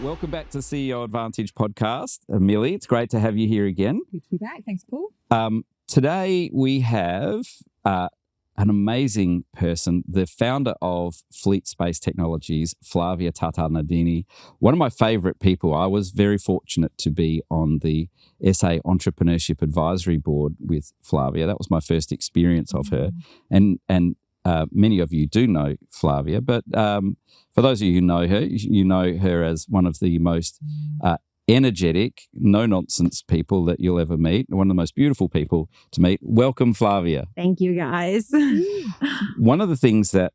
Welcome back to CEO Advantage podcast. Milly, it's great to have you here again. Good to be back. Thanks, Paul. Today we have an amazing person, the founder of Fleet Space Technologies, Flavia Tata Nardini. One of my favourite people. I was very fortunate to be on the SA Entrepreneurship Advisory Board with Flavia. That was my first experience of her. And many of you do know Flavia, but for those of you who know her as one of the most energetic, no-nonsense people that you'll ever meet, one of the most beautiful people to meet. Welcome, Flavia. Thank you, guys. One of the things that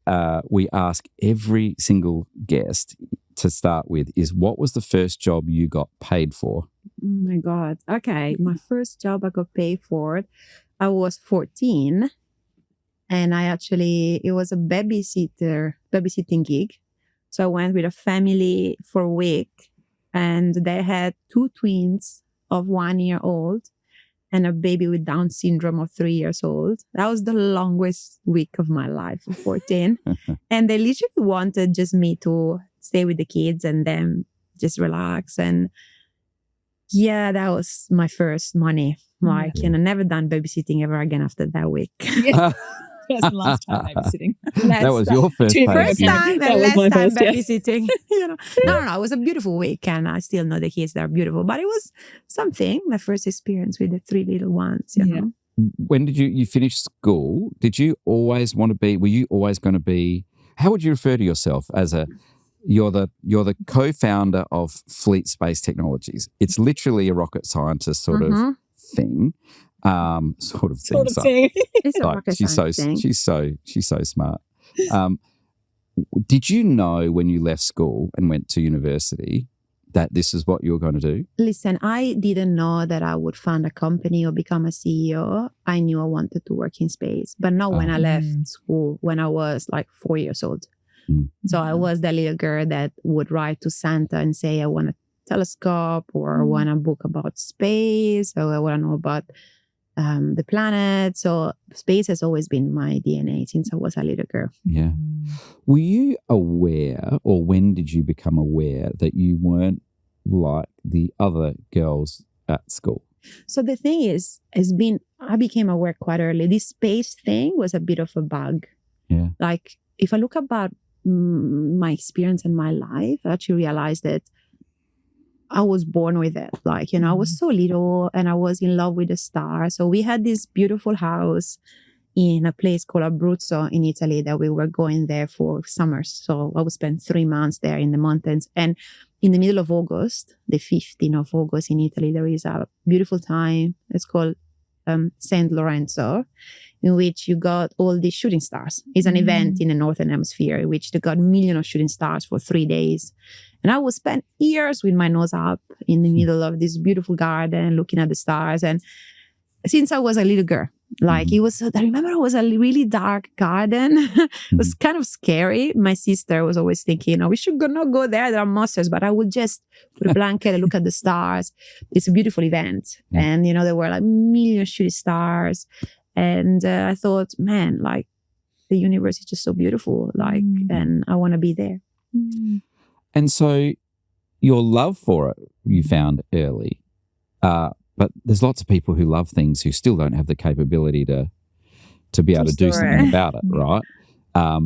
we ask every single guest to start with is, what was the first job you got paid for? Oh, my God. Okay. My first job I got paid for, I was 14. And it was a babysitting gig. So I went with a family for a week, and they had 2 twins of 1 year old and a baby with Down syndrome of 3 years old. That was the longest week of my life, 14. And they literally wanted just me to stay with the kids and then just relax. And yeah, that was my first money. I never done babysitting ever again after that week. Yeah. First and last time babysitting. That was your first First time and last time first, babysitting. No, it was a beautiful week, and I still know the kids that are beautiful. But it was something, my first experience with the 3 little ones, you know. When did you finish school? Did you always want to be, were you always going to be, how would you refer to yourself as you're the co-founder of Fleet Space Technologies? It's literally a rocket scientist sort of thing. Sort of thing. It's a rocket science thing. She's so smart. Did you know when you left school and went to university that this is what you were going to do? Listen, I didn't know that I would found a company or become a CEO. I knew I wanted to work in space, but not when I left school, when I was like 4 years old. So I was the little girl that would write to Santa and say, I want a telescope, or I want a book about space, or I want to know about the planet. So space has always been my DNA since I was a little girl. Yeah. Were you aware, or when did you become aware that you weren't like the other girls at school? So the thing is, I became aware quite early. This space thing was a bit of a bug. Yeah. Like if I look about my experience in my life, I actually realized that I was born with it. Like, I was so little and I was in love with the stars. So we had this beautiful house in a place called Abruzzo in Italy that we were going there for summers. So I would spend 3 months there in the mountains. And in the middle of August, the 15th of August in Italy, there is a beautiful time. It's called St. Lorenzo, in which you got all these shooting stars. It's an event in the Northern Hemisphere in which they got millions of shooting stars for 3 days. And I would spend years with my nose up in the middle of this beautiful garden looking at the stars. And since I was a little girl, like I remember it was a really dark garden. It was kind of scary. My sister was always thinking, we should not go there. There are monsters. But I would just put a blanket and look at the stars. It's a beautiful event. And, there were like millions of shooting stars. And I thought, man, like the universe is just so beautiful. Like, and I want to be there. And so your love for it, you found early. But there's lots of people who love things who still don't have the capability to be able to do something about it, right?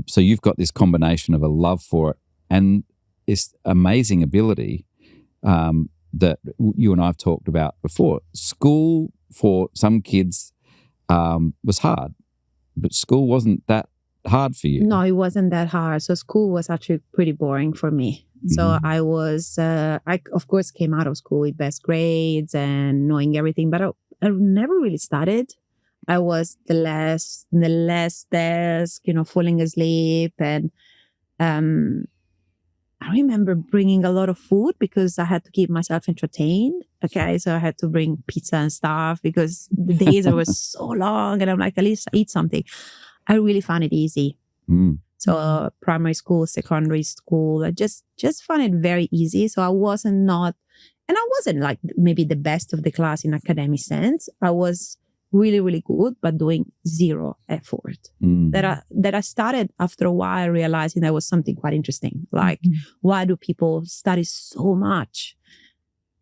So you've got this combination of a love for it and this amazing ability that you and I have talked about before. School for some kids was hard, but school wasn't that hard for you. No, it wasn't that hard. So school was actually pretty boring for me. So I of course came out of school with best grades and knowing everything, but I never really studied. I was the last desk, falling asleep. And I remember bringing a lot of food because I had to keep myself entertained. Okay, so I had to bring pizza and stuff because the days were so long, and I'm like, at least I eat something. I really found it easy. So primary school, secondary school, I just found it very easy. So I wasn't like maybe the best of the class in academic sense. I was really, really good, but doing zero effort. That I started after a while realizing that was something quite interesting. Like, why do people study so much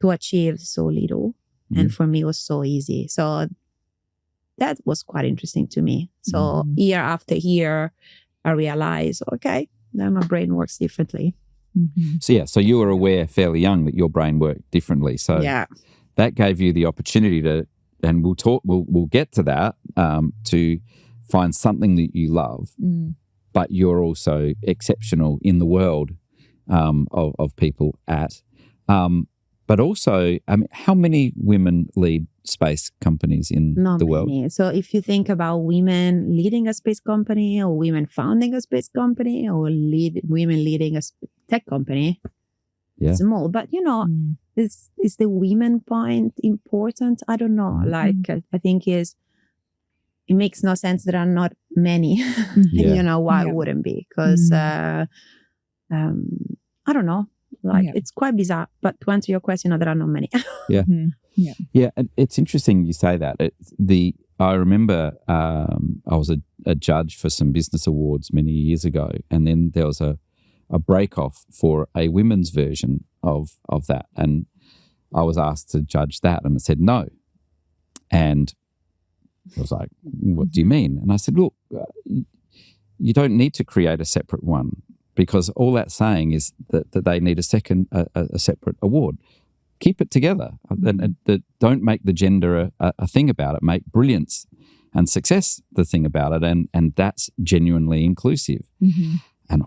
to achieve so little? And for me, it was so easy. So that was quite interesting to me. So year after year, I realized, okay, now my brain works differently. So you were aware fairly young that your brain worked differently. So that gave you the opportunity to, and we'll get to that, to find something that you love, but you're also exceptional in the world of people at. But also, I mean, how many women lead space companies in the world? Many. So if you think about women leading a space company, or women founding a space company, or women leading a tech company, small. But is the women point important? I don't know. Like I think it makes no sense. There are not many. Why it wouldn't be? Because I don't know. Like it's quite bizarre. But to answer your question, there are not many. Yeah, and it's interesting you say that. I remember I was a judge for some business awards many years ago, and then there was a break-off for a women's version of that, and I was asked to judge that, and I said no. And I was like, what do you mean? And I said, look, you don't need to create a separate one, because all that's saying is that they need a separate award. Keep it together. And don't make the gender a thing about it. Make brilliance and success the thing about it, and that's genuinely inclusive. And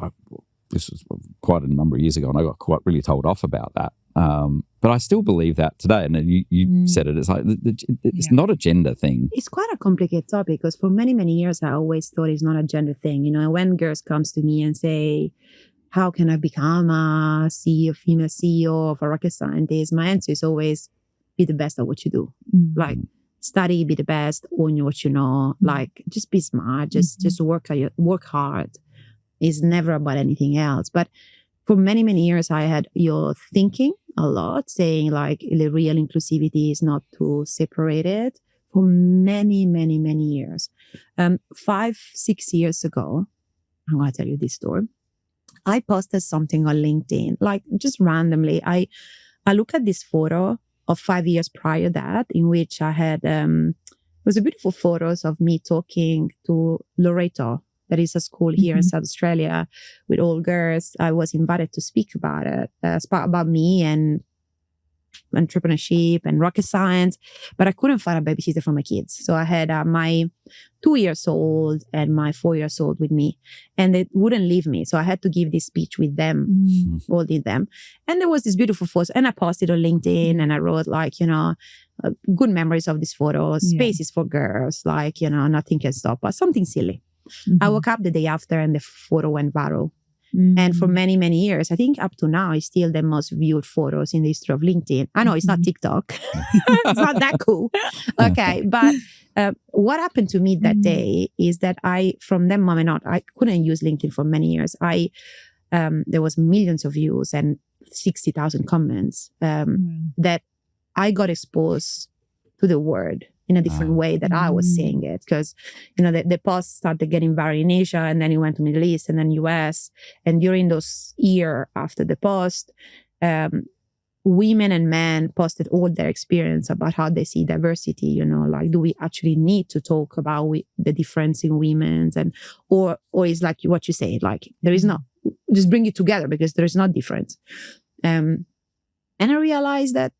this was quite a number of years ago, and I got quite really told off about that. But I still believe that today. And you said it. It's like it's not a gender thing. It's quite a complicated topic, because for many, many years I always thought it's not a gender thing. When girls comes to me and say, how can I become a female CEO of a rocket scientist? My answer is always, be the best at what you do. Like, study, be the best, own what you know. Like, just be smart, just work hard. It's never about anything else. But for many, many years, I had your thinking a lot, saying like the real inclusivity is not to separate it. For many, many, many years. 5-6 years ago, I'm going to tell you this story. I posted something on LinkedIn, like just randomly. I look at this photo of 5 years prior that, in which I had, it was a beautiful photos of me talking to Loreto. That is a school here in South Australia with all girls. I was invited to speak about it, about me and entrepreneurship and rocket science, but I couldn't find a babysitter for my kids. So I had my 2-year-old and my 4-year-old with me, and they wouldn't leave me. So I had to give this speech with them, holding them. And there was this beautiful photo, and I posted on LinkedIn, and I wrote like, good memories of this photo, spaces for girls, like, nothing can stop us, something silly. I woke up the day after and the photo went viral. And for many, many years, I think up to now, it's still the most viewed photos in the history of LinkedIn. I know it's not TikTok. It's not that cool. Okay. But what happened to me that day is that from that moment on, I couldn't use LinkedIn for many years. There was millions of views and 60,000 comments that I got exposed to the word in a different way that I was saying it. Because, the post started getting viral in Asia, and then it went to Middle East and then US. And during those years after the post, women and men posted all their experience about how they see diversity, like, do we actually need to talk about the difference in women's, and, or is like what you say, like, there is not, just bring it together because there is no difference. And I realized that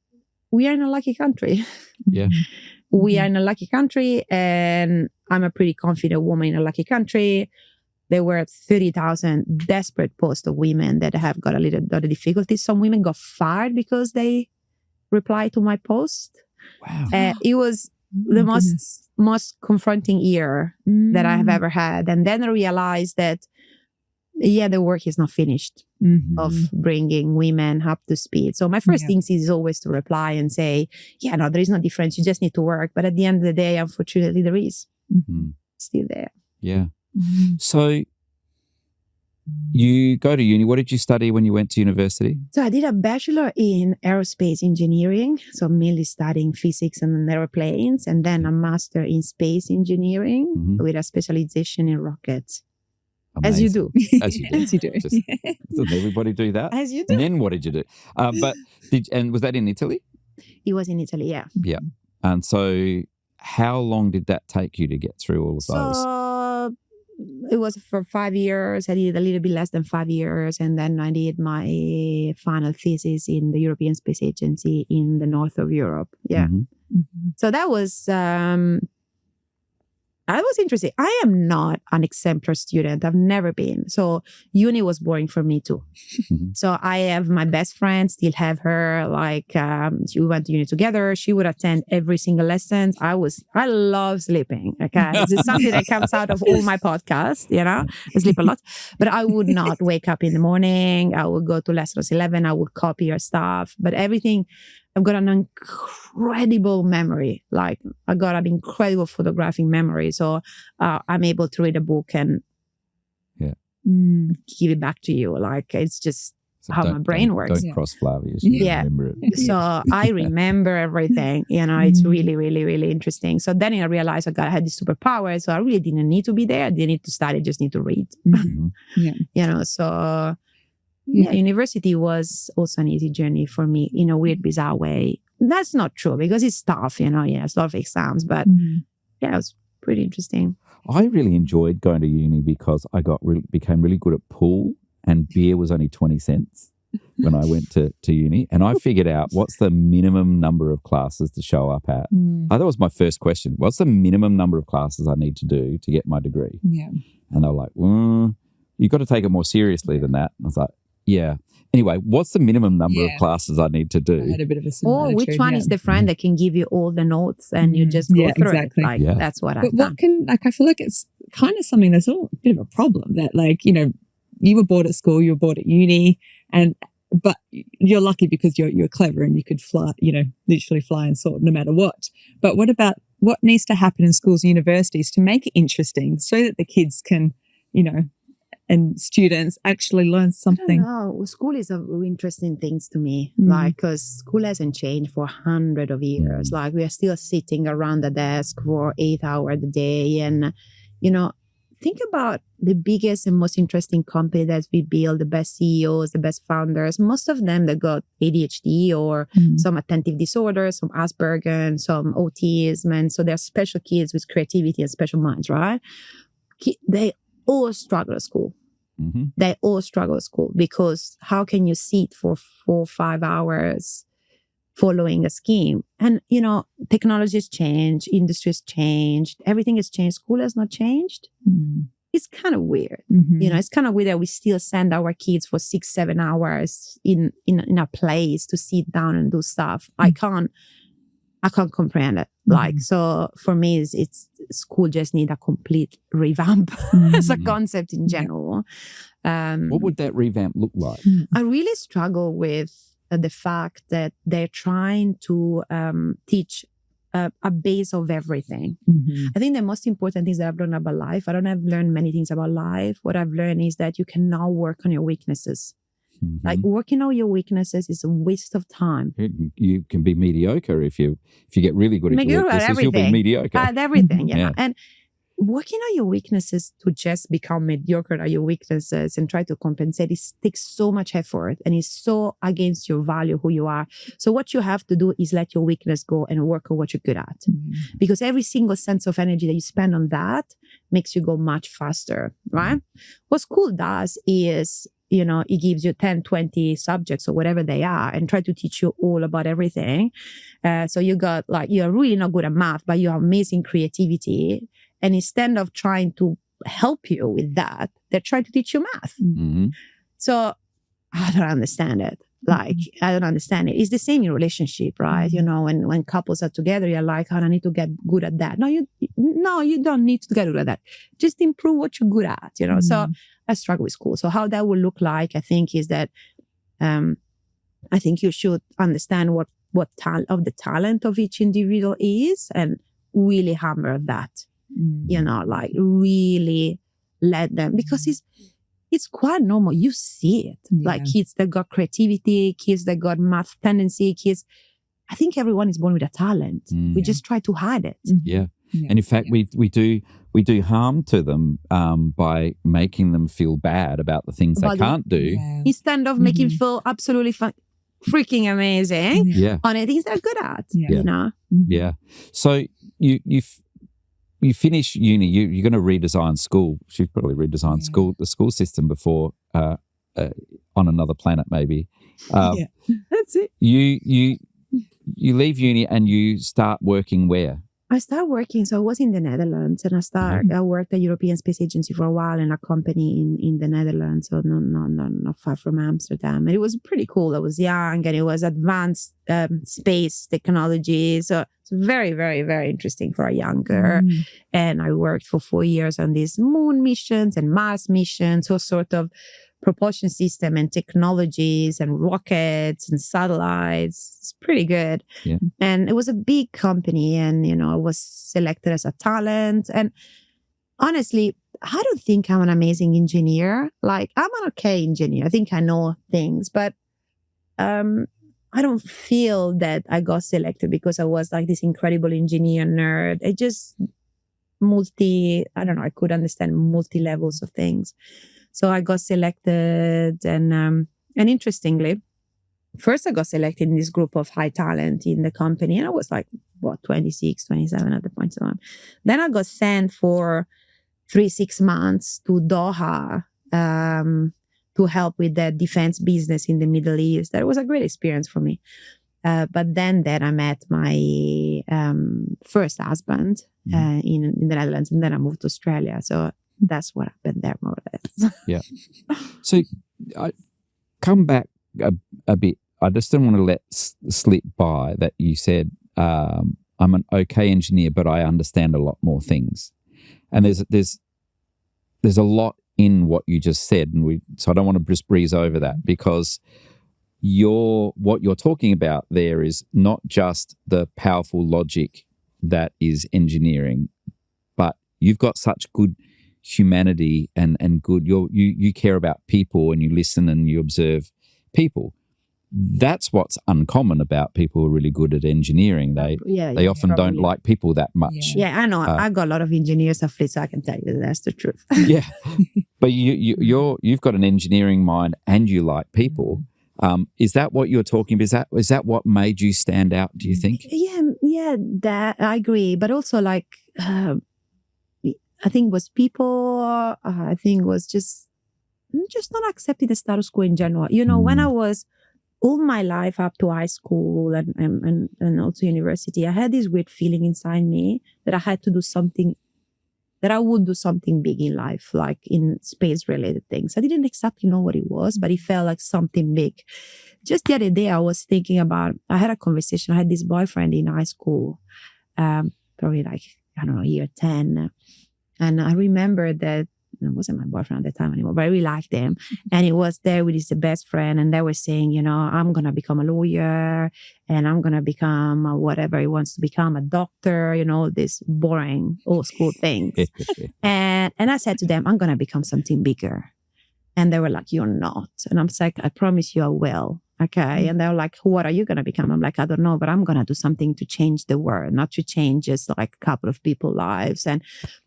we are in a lucky country. Yeah. We are in a lucky country, and I'm a pretty confident woman in a lucky country. There were 30,000 desperate posts of women that have got a little bit of difficulties. Some women got fired because they replied to my post. Wow. It was the most confronting year that I have ever had. And then I realized that, the work is not finished of bringing women up to speed. So my first thing is always to reply and say, there is no difference. You just need to work. But at the end of the day, unfortunately, there is still there. Yeah. So you go to uni. What did you study when you went to university? So I did a bachelor in aerospace engineering, so mainly studying physics and airplanes, and then a master in space engineering with a specialization in rockets. Amazing. As you do. As you do. As you do. Doesn't everybody do that? As you do. And then what did you do? And was that in Italy? It was in Italy, yeah. Yeah. And so how long did that take you to get through all of those? So it was for 5 years. I did a little bit less than 5 years. And then I did my final thesis in the European Space Agency in the north of Europe. Yeah. So that was interesting. I am not an exemplar student. I've never been. So uni was boring for me too. So I have my best friend, still have her. Like we went to uni together. She would attend every single lesson. I love sleeping. Okay, this is something that comes out of all my podcasts. You know, I sleep a lot, but I would not wake up in the morning. I would go to lessons 11. I would copy her stuff, but everything. I've got an incredible memory. Like I got an incredible photographic memory. So I'm able to read a book and give it back to you. Like it's just how my brain works. Don't cross Flavia. Remember it. So I remember everything. You know, it's really, really, really interesting. So then I realized I had this superpower. So I really didn't need to be there. I didn't need to study. I just need to read. You know, so... Yeah, university was also an easy journey for me in a weird, bizarre way. That's not true because it's tough, you know. Yeah, it's a lot of exams, but yeah, it was pretty interesting. I really enjoyed going to uni because I became really good at pool, and beer was only 20 cents when I went to uni. And I figured out what's the minimum number of classes to show up at. That was my first question. What's the minimum number of classes I need to do to get my degree? Yeah. And they were like, well, you've got to take it more seriously than that. And I was like, yeah. Anyway, what's the minimum number of classes I need to do? I had a bit of a similar which one is the friend that can give you all the notes and you just go through it? Like, that's what I've done. I feel like it's kind of something that's a bit of a problem that, like, you know, you were bored at school, you were bored at uni, but you're lucky because you're clever and you could fly, you know, literally fly and soar no matter what. But what about what needs to happen in schools and universities to make it interesting so that the kids can, you know, and students actually learn something? I don't know. School is a interesting thing to me, like, because school hasn't changed for hundreds of years. Like, we are still sitting around the desk for 8 hours a day. And, you know, think about the biggest and most interesting company that we build, the best CEOs, the best founders. Most of them, they got ADHD or some attentive disorders, some Asperger, some autism. And so they're special kids with creativity and special minds, right? They all struggle at school. They all struggle at school because how can you sit for 4 or 5 hours following a scheme? And, you know, technology has changed, industry has changed, everything has changed. School has not changed. It's kind of weird. You know, it's kind of weird that we still send our kids for 6-7 hours in a place to sit down and do stuff. I can't comprehend it. Like, so for me, it's school just need a complete revamp as a concept in general. What would that revamp look like? I really struggle with the fact that they're trying to teach a base of everything. I think the most important things that I've learned about life, I don't have learned many things about life. What I've learned is that you cannot work on your weaknesses. Like, working on your weaknesses is a waste of time. You can be mediocre if you get really good at your weaknesses. You'll be mediocre at everything. And working on your weaknesses to just become mediocre at your weaknesses and try to compensate, it takes so much effort and it's so against your value, who you are. So what you have to do is let your weakness go and work on what you're good at. Because every single sense of energy that you spend on that makes you go much faster, right? What school does is, you know, it gives you 10, 20 subjects or whatever they are and try to teach you all about everything. So you got, like, you're really not good at math, but you have amazing creativity. And instead of trying to help you with that, they're trying to teach you math. So I don't understand it. Like, I don't understand it. It's the same in relationship, right? You know, when couples are together, you're like, oh, I need to get good at that. No, you don't need to get good at that. Just improve what you're good at, you know? So I struggle with school. So how that will look like, I think, is that I think you should understand what of the talent of each individual is and really hammer that, you know, like really let them, because it's quite normal. You see it. Like kids that got creativity, kids that got math tendency, kids. I think everyone is born with a talent. We just try to hide it. Yeah. And in fact, we do harm to them by making them feel bad about the things they can't do. Instead of making feel absolutely freaking amazing on the things they're good at, you know? Yeah. So you finish uni, you're going to redesign school. She'd probably redesign the school system before on another planet, maybe. That's it. You leave uni and you start working where? I started working, so I was in the Netherlands, and I worked at European Space Agency for a while in a company in the Netherlands, so not far from Amsterdam. And it was pretty cool. I was young, and it was advanced space technology, so it's very, very, very interesting for a young girl. And I worked for 4 years on these moon missions and Mars missions, so sort of propulsion system and technologies and rockets and satellites. It's pretty good. Yeah. And it was a big company, and, you know, I was selected as a talent. And honestly, I don't think I'm an amazing engineer. Like, I'm an okay engineer. I think I know things, but I don't feel that I got selected because I was like this incredible engineer nerd. I just I could understand multi levels of things. So I got selected, and interestingly, first I got selected in this group of high talent in the company, and I was like, 26, 27 at the point in time. Then I got sent for 6 months to Doha to help with the defense business in the Middle East. That was a great experience for me. But then I met my first husband in the Netherlands, and then I moved to Australia. So that's what happened there, more or less. Yeah. So I come back a bit. I just don't want to let slip by that you said, I'm an okay engineer, but I understand a lot more things. And there's a lot in what you just said, and so I don't want to just breeze over that, because what you're talking about there is not just the powerful logic that is engineering, but you've got such good humanity and good. You care about people, and you listen and you observe people. That's what's uncommon about people who are really good at engineering. They often don't like people that much. Yeah, I know. I got a lot of engineers at Fleet, so I can tell you that's the truth. Yeah, but you've got an engineering mind and you like people. Is that what you're talking about? Is that what made you stand out, do you think? Yeah, that I agree. But also, like, I think it was people. I think it was just not accepting the status quo in general. You know, when I was all my life up to high school and also university, I had this weird feeling inside me that I had to do something, that I would do something big in life, like in space related things. I didn't exactly know what it was, but it felt like something big. Just the other day, I was thinking about, I had a conversation. I had this boyfriend in high school, probably like, I don't know, year 10. And I remember that it wasn't my boyfriend at the time anymore, but I really liked him. And he was there with his best friend, and they were saying, you know, I'm going to become a lawyer, and I'm going to become whatever he wants to become, a doctor, you know, this boring old school things. and I said to them, I'm going to become something bigger. And they were like, you're not. And I'm like, I promise you I will. Okay. And they're like, what are you going to become? I'm like, I don't know, but I'm going to do something to change the world, not to change just like a couple of people's lives. And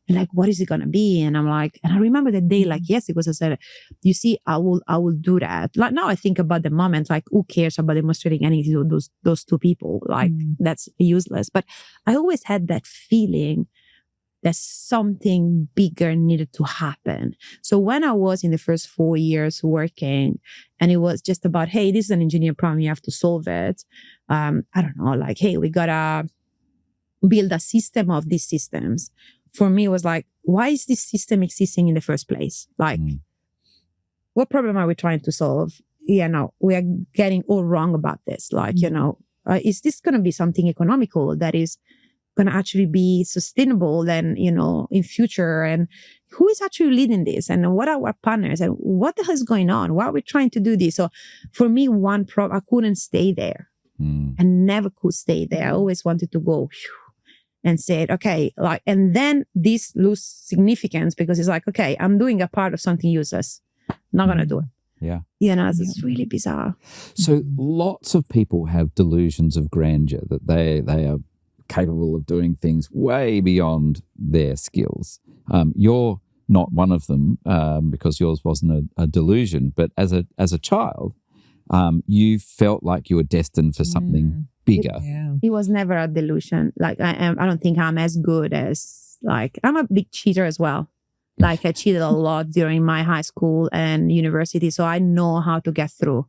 like, what is it going to be? And I'm like, and I remember the day, like, yes, it was, I said, you see, I will do that. Like, now I think about the moment, like, who cares about demonstrating anything to those two people? Like, that's useless. But I always had that feeling that something bigger needed to happen. So when I was in the first 4 years working, and it was just about, hey, this is an engineer problem, you have to solve it. I don't know, like, hey, we gotta build a system of these systems. For me, it was like, why is this system existing in the first place? Like, what problem are we trying to solve? Yeah, no, we are getting all wrong about this. Like, you know, is this going to be something economical that is going to actually be sustainable then, you know, in future? And who is actually leading this? And what are our partners? And what the hell is going on? Why are we trying to do this? So for me, I couldn't stay there. I never could stay there. I always wanted to go and said, okay, like, and then this lose significance because it's like, okay, I'm doing a part of something useless. Not going to do it. Yeah. It's really bizarre. So lots of people have delusions of grandeur, that they are capable of doing things way beyond their skills. You're not one of them because yours wasn't a delusion, but as a child, you felt like you were destined for something bigger. It was never a delusion. Like I don't think I'm as good as, like, I'm a big cheater as well. Like I cheated a lot during my high school and university, so I know how to get through.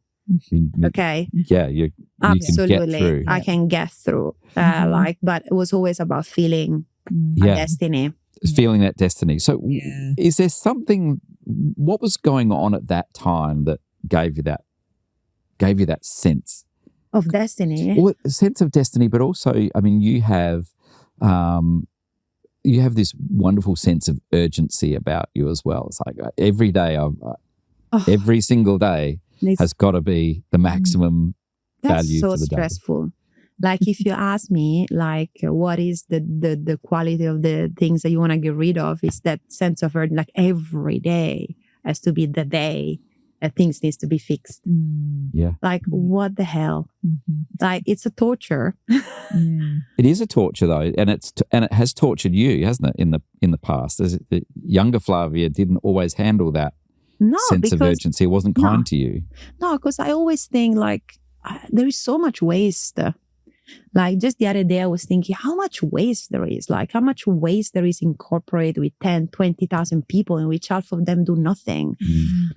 Okay. Yeah, you absolutely. Can get through. I can get through. But it was always about feeling a destiny. Feeling that destiny. So, is there something? What was going on at that time that gave you that sense of destiny? Well, a sense of destiny, but also, I mean, you have this wonderful sense of urgency about you as well. It's like every day, every single day has got to be the maximum value for the day. That's so stressful. Like if you ask me, like, what is the quality of the things that you want to get rid of, is that sense of urgency. Like every day has to be the day that things needs to be fixed. Yeah. Like what the hell? Like it's a torture. It is a torture though, and it has tortured you, hasn't it? In the past, the younger Flavia didn't always handle that sense of urgency. It wasn't kind to you. No, because I always think like there is so much waste. Like just the other day, I was thinking how much waste there is, like how much waste there is incorporated with 10, 20,000 people in which half of them do nothing.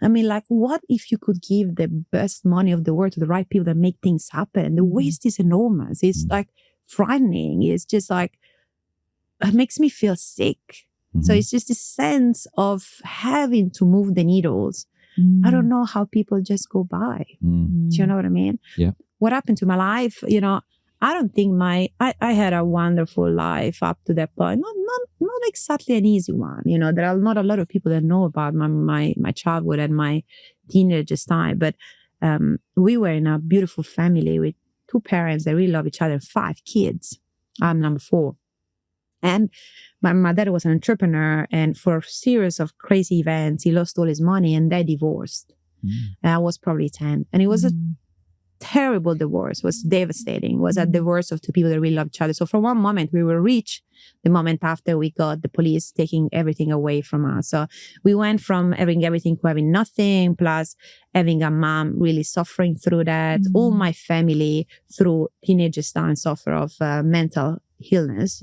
I mean, like what if you could give the best money of the world to the right people that make things happen? The waste is enormous. It's like frightening. It's just like, it makes me feel sick. So it's just a sense of having to move the needles. I don't know how people just go by. Do you know what I mean? Yeah. What happened to my life? I don't think I had a wonderful life up to that point. Not exactly an easy one. There are not a lot of people that know about my childhood and my teenage time. But we were in a beautiful family with 2 parents that really love each other, 5 kids. I'm number 4. And my dad was an entrepreneur, and for a series of crazy events, he lost all his money and they divorced. And I was probably 10. And it was a terrible divorce. It was devastating. It was a divorce of 2 people that really loved each other. So from one moment we were rich, the moment after we got the police taking everything away from us. So we went from having everything to having nothing, plus having a mom really suffering through that. All my family through teenage time suffer of mental illness,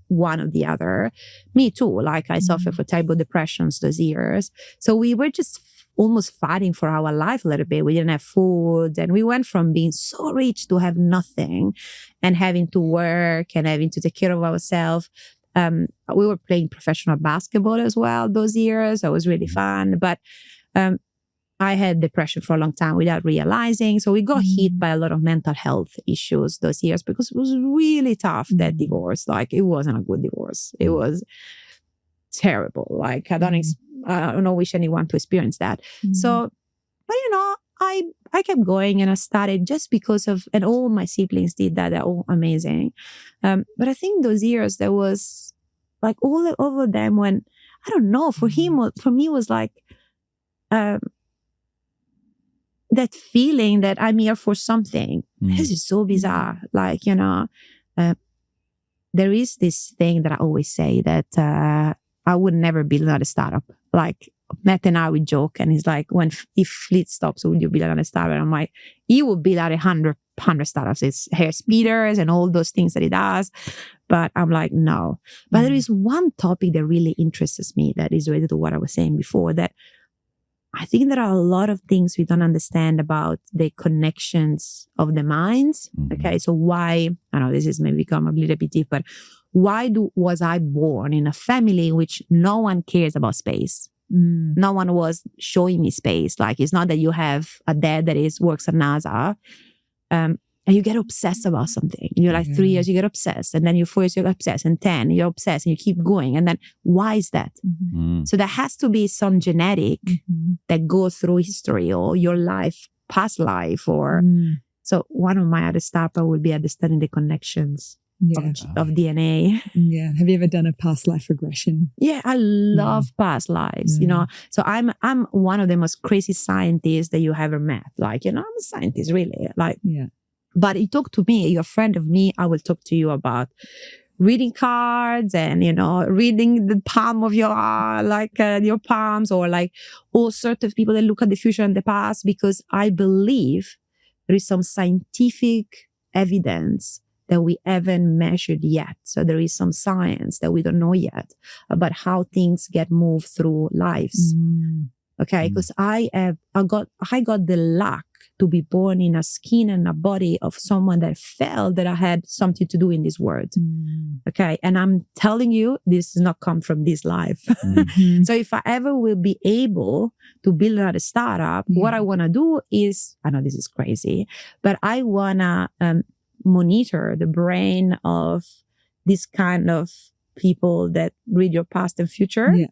one or the other. Me too. Like I suffered for terrible depressions those years. So we were just almost fighting for our life a little bit. We didn't have food, and we went from being so rich to have nothing and having to work and having to take care of ourselves. We were playing professional basketball as well those years. It was really fun. But I had depression for a long time without realizing. So we got hit by a lot of mental health issues those years because it was really tough, that divorce. Like it wasn't a good divorce. It was terrible. Like I don't wish anyone to experience that. So, but I kept going, and I started just because of, and all my siblings did that. They're all amazing. But I think those years there was like all over them when, I don't know, for me it was like, that feeling that I'm here for something. This is so bizarre. Like, there is this thing that I always say that I would never build another startup. Like Matt and I would joke, and he's like, if Fleet stops, would you build another startup? And I'm like, he will build out 100 startups. It's hair speeders and all those things that he does. But I'm like, no. But there is one topic that really interests me that is related to what I was saying before, that I think there are a lot of things we don't understand about the connections of the minds. Okay, so why, I know this is maybe become a little bit deep, but why was I born in a family in which no one cares about space? No one was showing me space. Like it's not that you have a dad that works at NASA, and you get obsessed about something. You're like 3 years, you get obsessed, and then you're 4 years, you get obsessed, and 10, you're obsessed, and you keep going. And then why is that? So there has to be some genetic that goes through history or your life, past life, or so one of my other startups would be understanding the connections Yeah. of DNA. Yeah. Have you ever done a past life regression? Yeah, I love past lives, you know. So I'm one of the most crazy scientists that you ever met. Like, you know, I'm a scientist, really. Like, Yeah. but you talk to me, you're a friend of me, I will talk to you about reading cards and, you know, reading the palm of your your palms, or like all sorts of people that look at the future and the past, because I believe there is some scientific evidence that we haven't measured yet. So there is some science that we don't know yet about how things get moved through lives. Okay, because I got the luck to be born in a skin and a body of someone that felt that I had something to do in this world. Okay, and I'm telling you, this does not come from this life. So if I ever will be able to build another startup, what I want to do is, I know this is crazy, but I want to monitor the brain of this kind of people that read your past and future,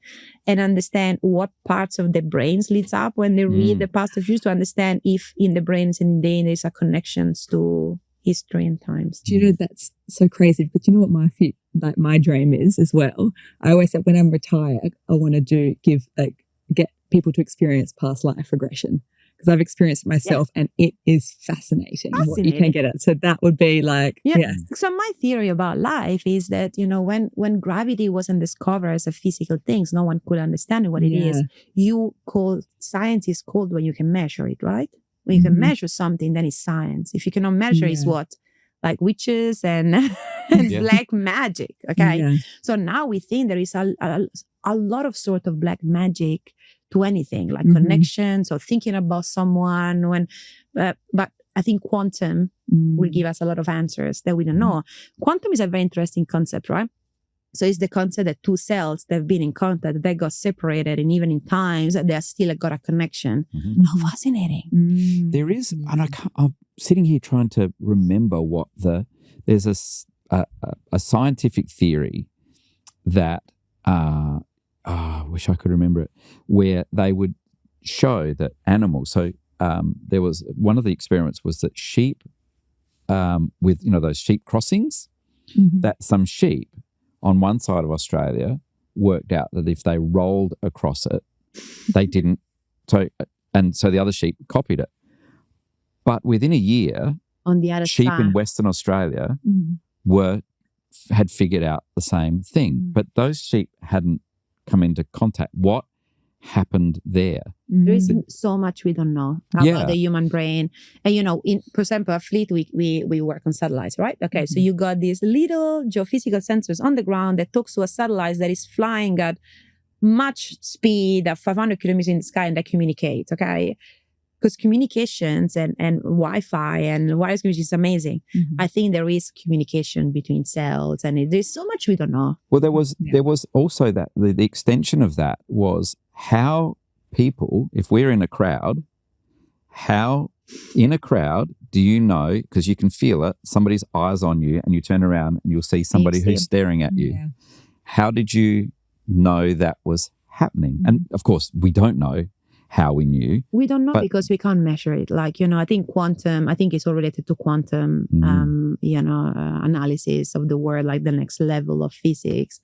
and understand what parts of the brains leads up when they read the past and future, to understand if in the brains and in there's a connections to history and times. Do you know, that's so crazy? But you know what my dream is as well? I always said when I'm retired, I want to get people to experience past life regression, because I've experienced it myself and it is fascinating what you can get at. So that would be like, So my theory about life is that, you know, when gravity wasn't discovered as a physical thing, no one could understand what it is. Science is called when you can measure it, right? When you can measure something, then it's science. If you cannot measure, it's what? Like witches and black magic. Okay. So now we think there is a lot of sort of black magic to anything, like connections or thinking about someone. But I think quantum will give us a lot of answers that we don't know. Quantum is a very interesting concept, right? So it's the concept that two cells that have been in contact, they got separated, and even in times they are still got a connection. How fascinating! There is, and I'm sitting here trying to remember there's a scientific theory that I wish I could remember it, where they would show that animals. So there was one of the experiments was that sheep, with those sheep crossings, that some sheep on one side of Australia worked out that if they rolled across it, they didn't. So the other sheep copied it. But within a year, on the other sheep side in Western Australia had figured out the same thing, but those sheep hadn't come into contact. What happened there? There is so much we don't know about the human brain. And for example, at Fleet, we work on satellites, right? Okay, so you got these little geophysical sensors on the ground that talks to a satellite that is flying at much speed, at 500 kilometers in the sky, and they communicate, okay? Because communications and Wi-Fi and wireless communication is amazing. I think there is communication between cells, and there's so much we don't know. Well, there was also that the extension of that was how people, if we're in a crowd, how in a crowd do you know, because you can feel it, somebody's eyes on you, and you turn around and you'll see somebody who's staring at you. How did you know that was happening? And of course, we don't know how we knew. We don't know because we can't measure it. Like, I think quantum, I think it's all related to quantum, analysis of the world, like the next level of physics.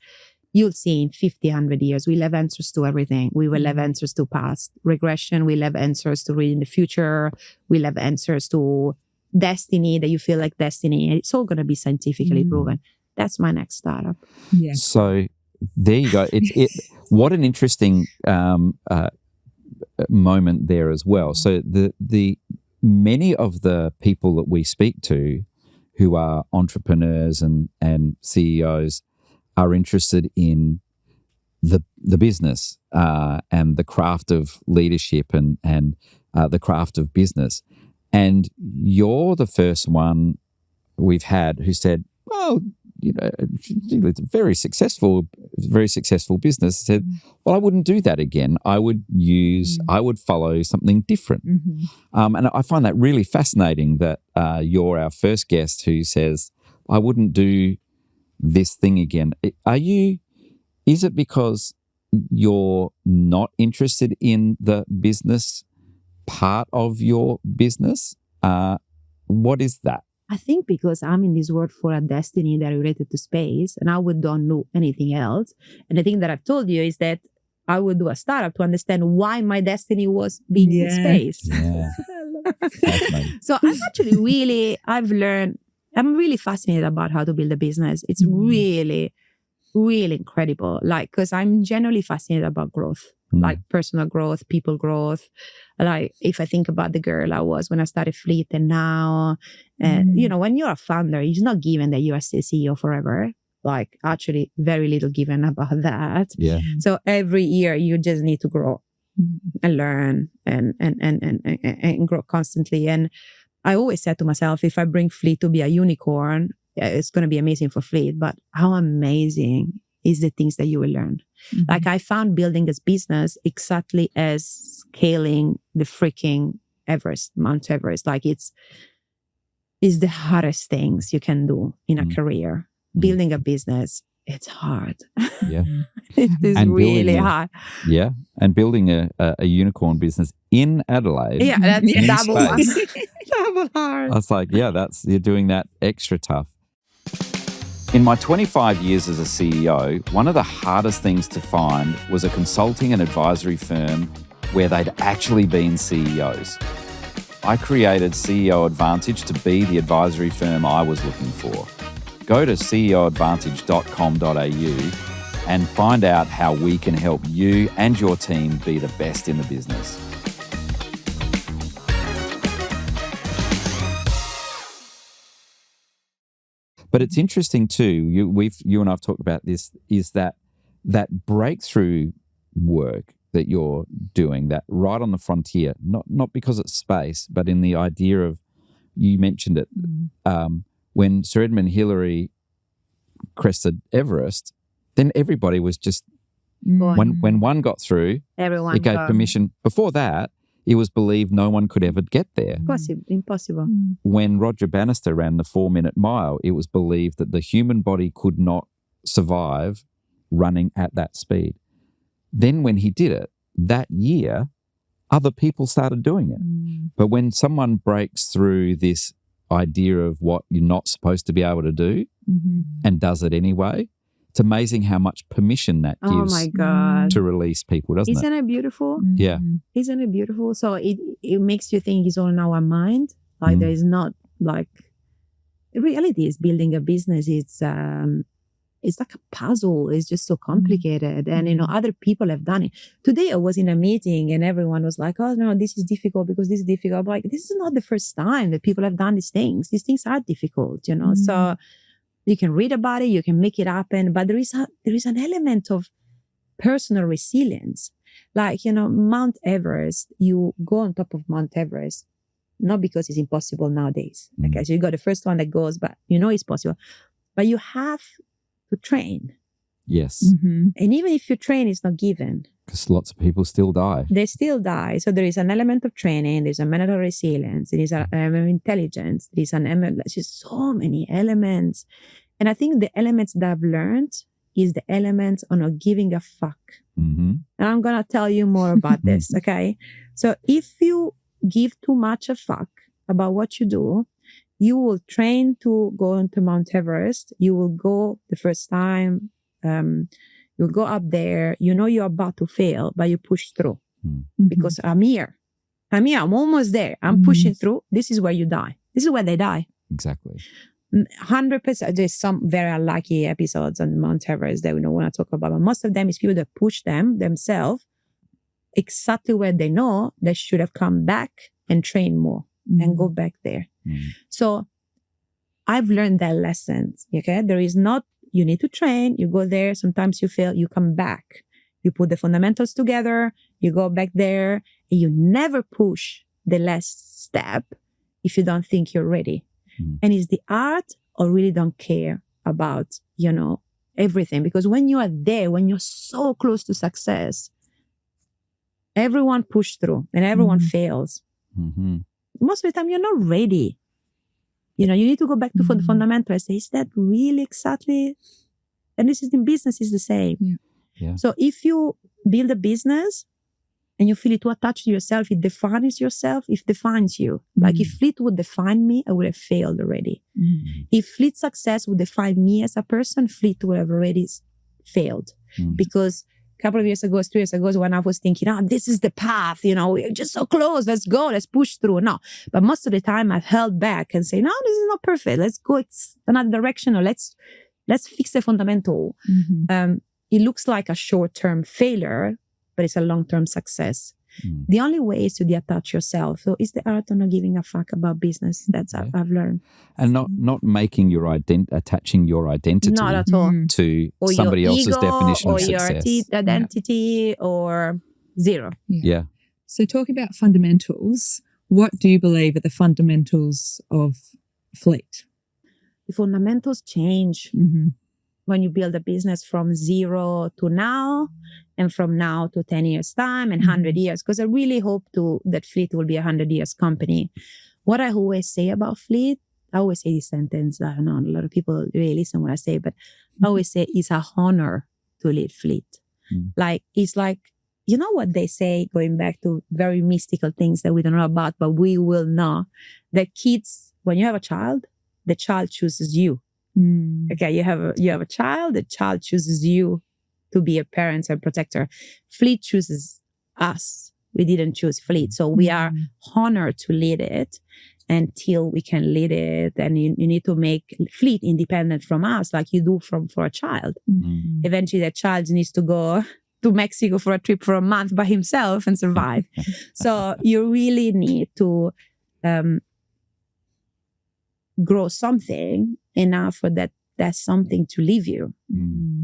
You'll see in 50, 100 years, we'll have answers to everything. We will have answers to past regression. We'll have answers to reading the future. We'll have answers to destiny, that you feel like destiny. It's all going to be scientifically proven. That's my next startup. Yeah. So there you go. What an interesting moment there as well. So the many of the people that we speak to who are entrepreneurs and CEOs are interested in the business and the craft of leadership and the craft of business. And you're the first one we've had who said, well, it's a very successful business. Said, well, I wouldn't do that again. I would follow something different. And I find that really fascinating that you're our first guest who says, I wouldn't do this thing again. Is it because you're not interested in the business part of your business? What is that? I think because I'm in this world for a destiny that related to space, and I would don't know anything else. And the thing that I've told you is that I would do a startup to understand why my destiny was being in space. Yeah. Fascinating. So I've learned, I'm really fascinated about how to build a business. It's really, really incredible. Like, because I'm generally fascinated about growth, like personal growth, people growth. Like, if I think about the girl I was when I started Fleet and now, you know, when you're a founder, it's not given that you are still CEO forever. Like, actually, very little given about that. Yeah. So every year you just need to grow and learn and grow constantly. And I always said to myself, if I bring Fleet to be a unicorn, it's going to be amazing for Fleet. But how amazing is the things that you will learn? Like, I found building this business exactly as scaling the freaking Mount Everest. Like, it's the hardest things you can do in a career. Building a business, it's hard. Yeah. It is really hard. Yeah. And building a unicorn business in Adelaide. Yeah, that's in double hard. space. Double hard. I was like, yeah, you're doing that extra tough. In my 25 years as a CEO, one of the hardest things to find was a consulting and advisory firm where they'd actually been CEOs. I created CEO Advantage to be the advisory firm I was looking for. Go to ceoadvantage.com.au and find out how we can help you and your team be the best in the business. But it's interesting too, you and I've talked about this, is that breakthrough work that you're doing, that right on the frontier, not because it's space, but in the idea of, you mentioned it, when Sir Edmund Hillary crested Everest, then everybody was just, when one got through, everyone it gave permission. Before that, it was believed no one could ever get there. Impossible. When Roger Bannister ran the 4-minute mile, it was believed that the human body could not survive running at that speed. Then when he did it, that year, other people started doing it. But when someone breaks through this idea of what you're not supposed to be able to do and does it anyway, it's amazing how much permission that gives oh my God. to release people, doesn't Isn't it beautiful? Yeah. Isn't it beautiful? So it makes you think it's all in our mind. Like there is not, like, the reality is building a business. It's like a puzzle. It's just so complicated. And, you know, other people have done it. Today I was in a meeting and everyone was like, oh no, this is difficult because this is difficult. I'm like, this is not the first time that people have done these things. These things are difficult, you know? So you can read about it, you can make it happen, but there is an element of personal resilience. Like, you know, Mount Everest, you go on top of Mount Everest, not because it's impossible nowadays. Okay, so you got the first one that goes, but you know it's possible. But you have to train. Yes. And even if you train, it's not given. Because lots of people still die. They still die. So there is an element of training. There's a mental resilience. There is an element of intelligence. There's just so many elements. And I think the elements that I've learned is the elements on not giving a fuck. And I'm going to tell you more about this, okay? So if you give too much a fuck about what you do, you will train to go into Mount Everest. You will go the first time. You'll go up there. You know you're about to fail, but you push through. Because I'm here. I'm almost there. I'm pushing through. This is where you die. This is where they die. Exactly. 100%. There's some very unlucky episodes on Mount Everest that we don't want to talk about. But most of them is people that push themselves exactly where they know they should have come back and train more and go back there. So I've learned that lesson. Okay. There is not, you need to train, you go there, sometimes you fail, you come back. You put the fundamentals together, you go back there, and you never push the last step if you don't think you're ready. And it's the art or really don't care about, you know, everything. Because when you are there, when you're so close to success, everyone pushes through and everyone fails. Most of the time, you're not ready. You know, you need to go back to the fundamentals. Is that really exactly? And this is in business is the same. Yeah. So if you build a business, and you feel it too attached to yourself, it defines yourself, it defines you. Like if fleet would define me, I would have failed already. If fleet success would define me as a person, fleet would have already failed. Because a couple of years ago, 3 years ago, when I was thinking, this is the path, we're just so close, let's go, let's push through. No, but most of the time I've held back and say, no, this is not perfect. Let's go another direction, or let's fix the fundamental. It looks like a short-term failure, but it's a long-term success. The only way is to detach yourself. So it's the art of not giving a fuck about business. That's I've learned. And not making attaching your identity not at all to or somebody else's ego, definition or of success. Your identity or zero. Yeah. So talking about fundamentals, what do you believe are the fundamentals of fleet? The fundamentals change when you build a business from zero to now, and from now to 10 years time and 100 years, because I really hope that Fleet will be a 100 years company. What I always say about Fleet, I always say this sentence, I don't know, a lot of people really listen when I say it, but I always say it's a honor to lead Fleet. Like, it's like, you know what they say, going back to very mystical things that we don't know about, but we will know, that kids, when you have a child, the child chooses you. Okay, you have a child, the child chooses you to be a parent and protector. Fleet chooses us. We didn't choose Fleet. So we are honored to lead it until we can lead it. And you need to make Fleet independent from us, like you do for a child. Eventually that child needs to go to Mexico for a trip for a month by himself and survive. So you really need to grow something enough for that's something to leave you.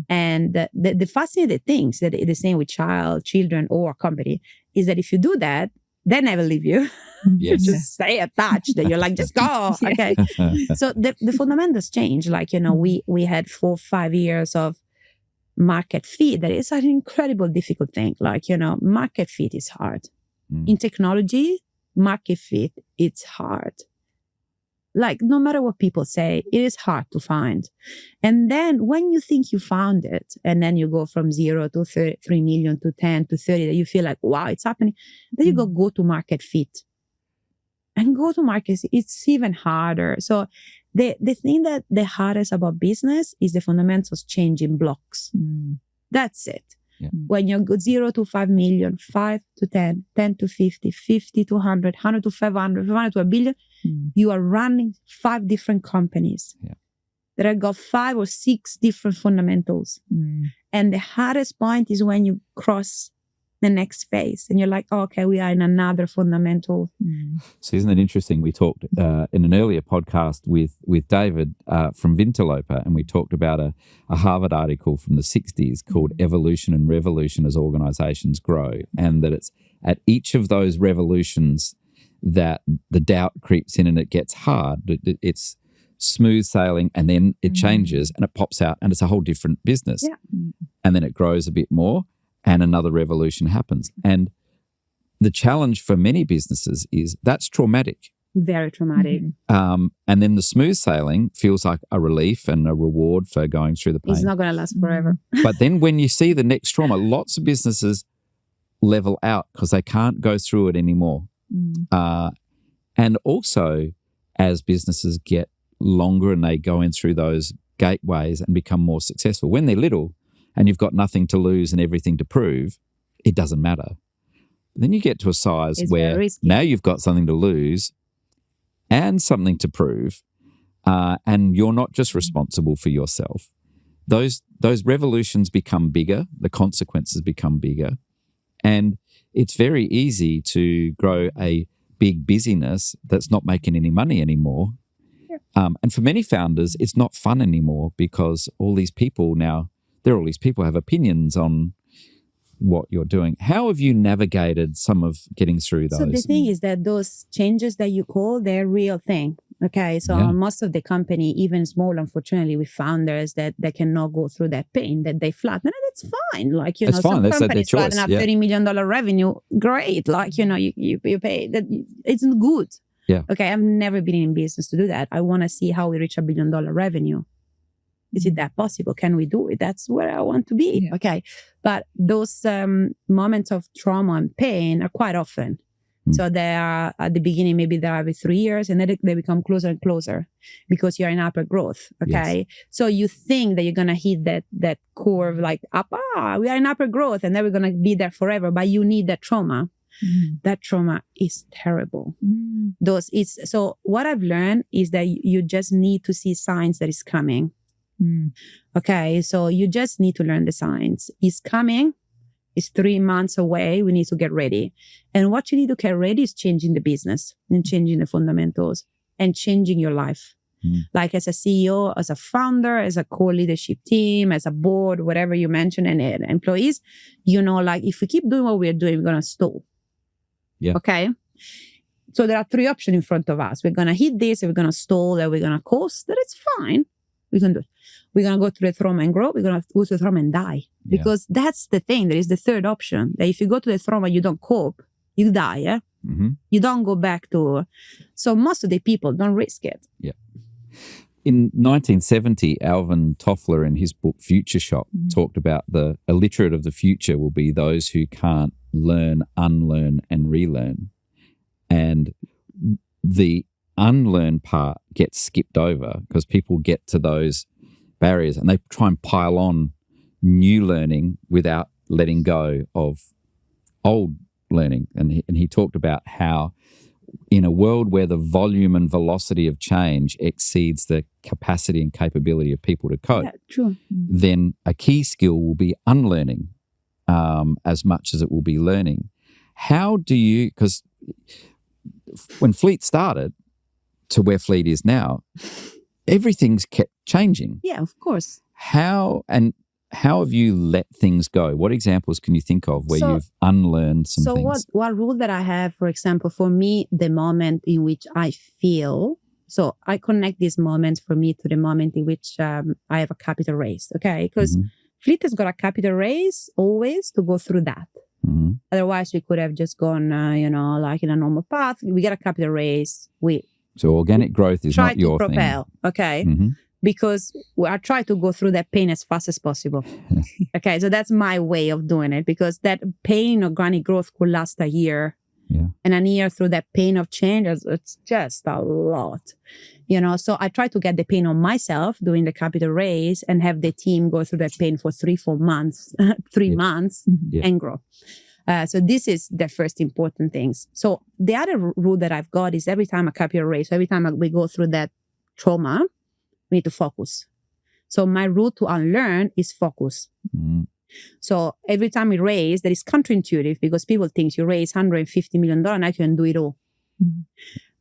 And the fascinating things that the same with children or a company is that if you do that, they never leave you. You just stay attached. You're like, just go. Okay. So the fundamentals change. Like, we had 4 or 5 years of market fit. That is an incredible difficult thing. Like, market fit is hard. In technology, market fit, it's hard. Like, no matter what people say, it is hard to find. And then when you think you found it, and then you go from 0 to 3 million to 10 to 30, that you feel like, wow, it's happening. Then you go to market fit. And go to market, it's even harder. So the thing that the hardest about business is the fundamentals change in blocks. That's it. Yeah. When you go 0 to 5 million, 5 to 10, 10 to 50, 50 to 100, 100 to 500, 500 to a billion, you are running 5 different companies that have got 5 or 6 different fundamentals. And the hardest point is when you cross the next phase and you're like, oh, okay, we are in another fundamental. So isn't it interesting? We talked in an earlier podcast with David from Vinterloper, and we talked about a Harvard article from the 60s called Evolution and Revolution as Organizations Grow, and that it's at each of those revolutions that the doubt creeps in and it gets hard. It's smooth sailing, and then it changes and it pops out and it's a whole different business. And then it grows a bit more and another revolution happens. And the challenge for many businesses is that's traumatic. Very traumatic. And then the smooth sailing feels like a relief and a reward for going through the pain. It's not going to last forever. But then when you see the next trauma, lots of businesses level out because they can't go through it anymore. And also, as businesses get longer and they go in through those gateways and become more successful, when they're little and you've got nothing to lose and everything to prove, it doesn't matter. But then you get to a size where now you've got something to lose and something to prove, and you're not just responsible for yourself. Those revolutions become bigger, the consequences become bigger, and it's very easy to grow a big busyness that's not making any money anymore. And for many founders, it's not fun anymore because all these people have opinions on what you're doing. How have you navigated some of getting through those? So the thing is that those changes that you call, they're real thing. Okay. So most of the company, even small, unfortunately, with founders that cannot go through that pain, that they flatten. And that's fine. Like, that's fine. some that's companies their choice. flatten up $30 million revenue. Great. Like, you pay that. It's good. Yeah. Okay. I've never been in business to do that. I want to see how we reach $1 billion revenue. Is it that possible? Can we do it? That's where I want to be. Yeah. Okay. But those moments of trauma and pain are quite often. So they are at the beginning, maybe they're every 3 years, and then they become closer and closer because you're in upper growth. Okay. Yes. So you think that you're going to hit that curve like up, we are in upper growth and then we're going to be there forever, but you need that trauma. That trauma is terrible. So what I've learned is that you just need to see signs that it's coming. Okay. So you just need to learn the signs. It's coming. It's 3 months away. We need to get ready. And what you need to get ready is changing the business and changing the fundamentals and changing your life. Like as a CEO, as a founder, as a core leadership team, as a board, whatever you mentioned, and employees, like if we keep doing what we're doing, we're going to stall. Yeah. Okay. So there are 3 options in front of us. We're going to hit this, and we're going to stall, and we're going to coast. That it's fine. We can do it. We're going to go through the trauma and grow. We're going to go through the trauma and die. Because that's the thing. There is the third option. That if you go to the trauma, you don't cope, you die. Yeah? You don't go back to... So most of the people don't risk it. Yeah. In 1970, Alvin Toffler, in his book Future Shock, talked about the illiterate of the future will be those who can't learn, unlearn, and relearn. And the unlearn part gets skipped over because people get to those barriers and they try and pile on new learning without letting go of old learning. And he talked about how in a world where the volume and velocity of change exceeds the capacity and capability of people to cope, True. then a key skill will be unlearning as much as it will be learning. How do you, because when Fleet started to where Fleet is now, everything's kept changing. Yeah, of course. How have you let things go? What examples can you think of where you've unlearned some things? So what rule that I have, for example, for me, the moment in which I feel, so I connect these moments for me to the moment in which I have a capital raise, okay? Because Fleet has got a capital raise always to go through that. Otherwise, we could have just gone, like in a normal path. We get a capital raise. So organic growth is not your thing. Try to propel, okay? Because I try to go through that pain as fast as possible. Okay, so that's my way of doing it because that pain organic growth could last a year. Yeah. And a year through that pain of change, it's just a lot. So I try to get the pain on myself doing the capital raise and have the team go through that pain for 3-4 months, 3 months and grow. So this is the first important things. So the other rule that I've got is every time a capital raise, every time we go through that trauma, we need to focus. So my rule to unlearn is focus. So every time we raise, that is counterintuitive because people think you raise $150 million, now you can do it all.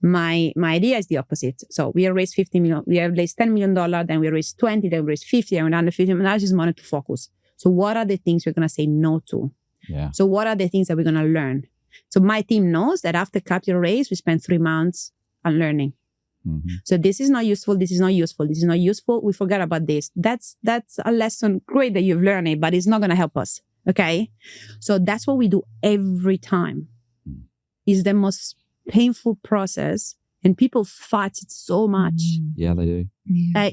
My idea is the opposite. So we have raised $50 million, we have raised $10 million, then we raised 20, then we raised 50, and we're under 50. Now I just wanted to focus. So what are the things we're going to say no to? Yeah. So what are the things that we're going to learn? So my team knows that after capital raise, we spend 3 months on learning. So this is not useful. This is not useful. This is not useful. We forget about this. That's a lesson. Great that you've learned it, but it's not going to help us. Okay. So that's what we do every time. It's the most painful process and people fight it so much. Yeah, they do.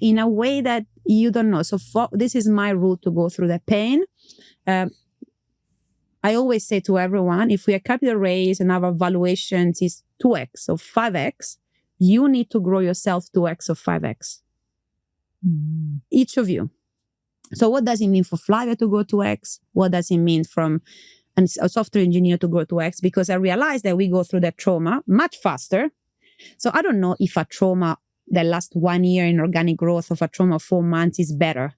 In a way that you don't know. So this is my rule to go through the pain. I always say to everyone, if we have capital raise and our valuations is 2x or 5x, you need to grow yourself 2x or 5x. Each of you. So what does it mean for Flavia to go 2x? What does it mean from a software engineer to go 2x? Because I realized that we go through that trauma much faster. So I don't know if a trauma that lasts 1 year in organic growth of a trauma of 4 months is better.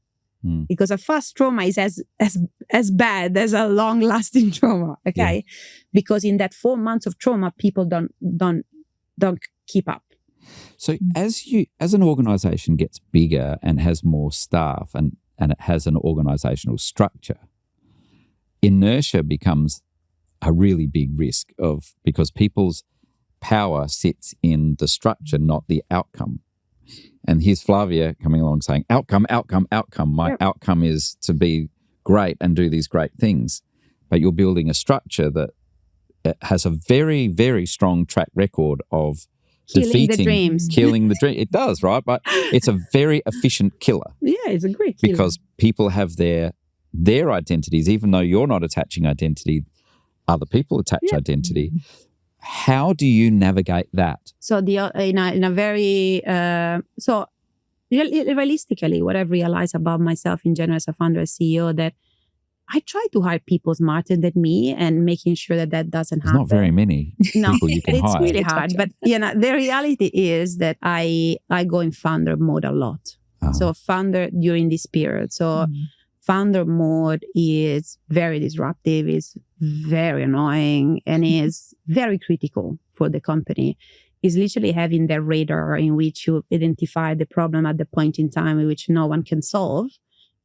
Because a fast trauma is as bad as a long-lasting trauma. Okay. Because in that 4 months of trauma, people don't keep up. So as an organization gets bigger and has more staff and it has an organizational structure, inertia becomes a really big risk because people's power sits in the structure, not the outcome. And here's Flavia coming along saying, outcome, outcome, outcome. My outcome is to be great and do these great things. But you're building a structure that has a very, very strong track record of Killing the dreams. Killing the dream. It does, right? But it's a very efficient killer. Yeah, it's a great killer. Because people have their identities, even though you're not attaching identity, other people attach identity. How do you navigate that? So in a very realistically, what I've realized about myself in general as a founder, as CEO, that I try to hire people smarter than me and making sure that doesn't happen. There's not very many people you can it's hire. Really hard. But the reality is that I go in founder mode a lot. So founder during this period. So founder mode is very disruptive, is very annoying, and is very critical for the company. Is literally having the radar in which you identify the problem at the point in time in which no one can solve.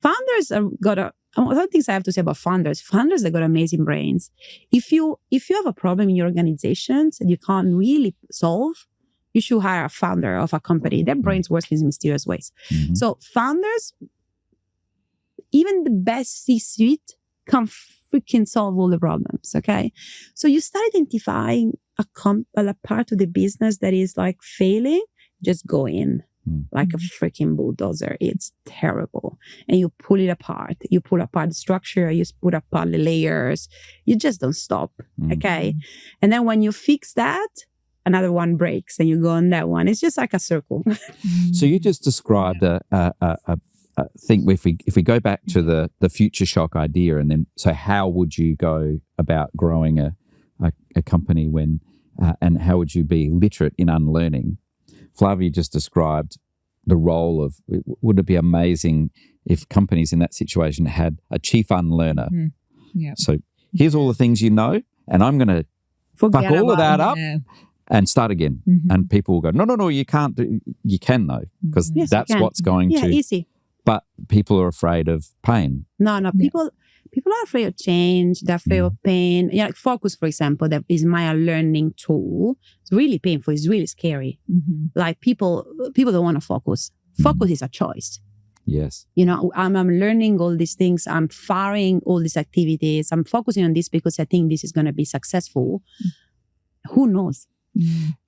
Founders have got other things I have to say about founders. Founders, they got amazing brains. If you have a problem in your organizations and you can't really solve, you should hire a founder of a company. Their brains work in mysterious ways. So founders, even the best C-suite can freaking solve all the problems, okay? So you start identifying a part of the business that is like failing, just go in like a freaking bulldozer. It's terrible. And you pull it apart. You pull apart the structure. You put apart the layers. You just don't stop, okay? And then when you fix that, another one breaks and you go on that one. It's just like a circle. So you just described a thing. If we go back to the future shock idea, and then so how would you go about growing a company when and how would you be literate in unlearning? Flavia just described the role of, would it be amazing if companies in that situation had a chief unlearner? So here's all the things you know, and I'm going to fuck all of that up and start again. And people will go, no, you can't do, you can though, because that's what's going to. Easy. But people are afraid of pain. No, people are afraid of change. They're afraid of pain. Like Focus, for example, that is my learning tool. It's really painful. It's really scary. Like people don't want to focus. Focus is a choice. Yes. I'm learning all these things. I'm firing all these activities. I'm focusing on this because I think this is going to be successful. Who knows?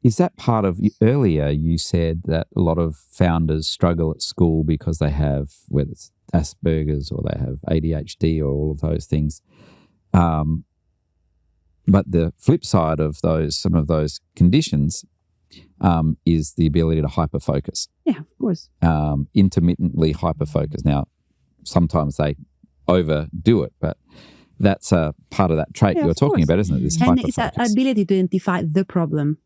Is that part of, earlier you said that a lot of founders struggle at school because they have, whether it's Asperger's or they have ADHD or all of those things. But the flip side of some of those conditions is the ability to hyperfocus. Yeah, of course. Intermittently hyperfocus. Now, sometimes they overdo it, but that's a part of that trait you're talking about, isn't it? This and hyperfocus. It's an ability to identify the problem.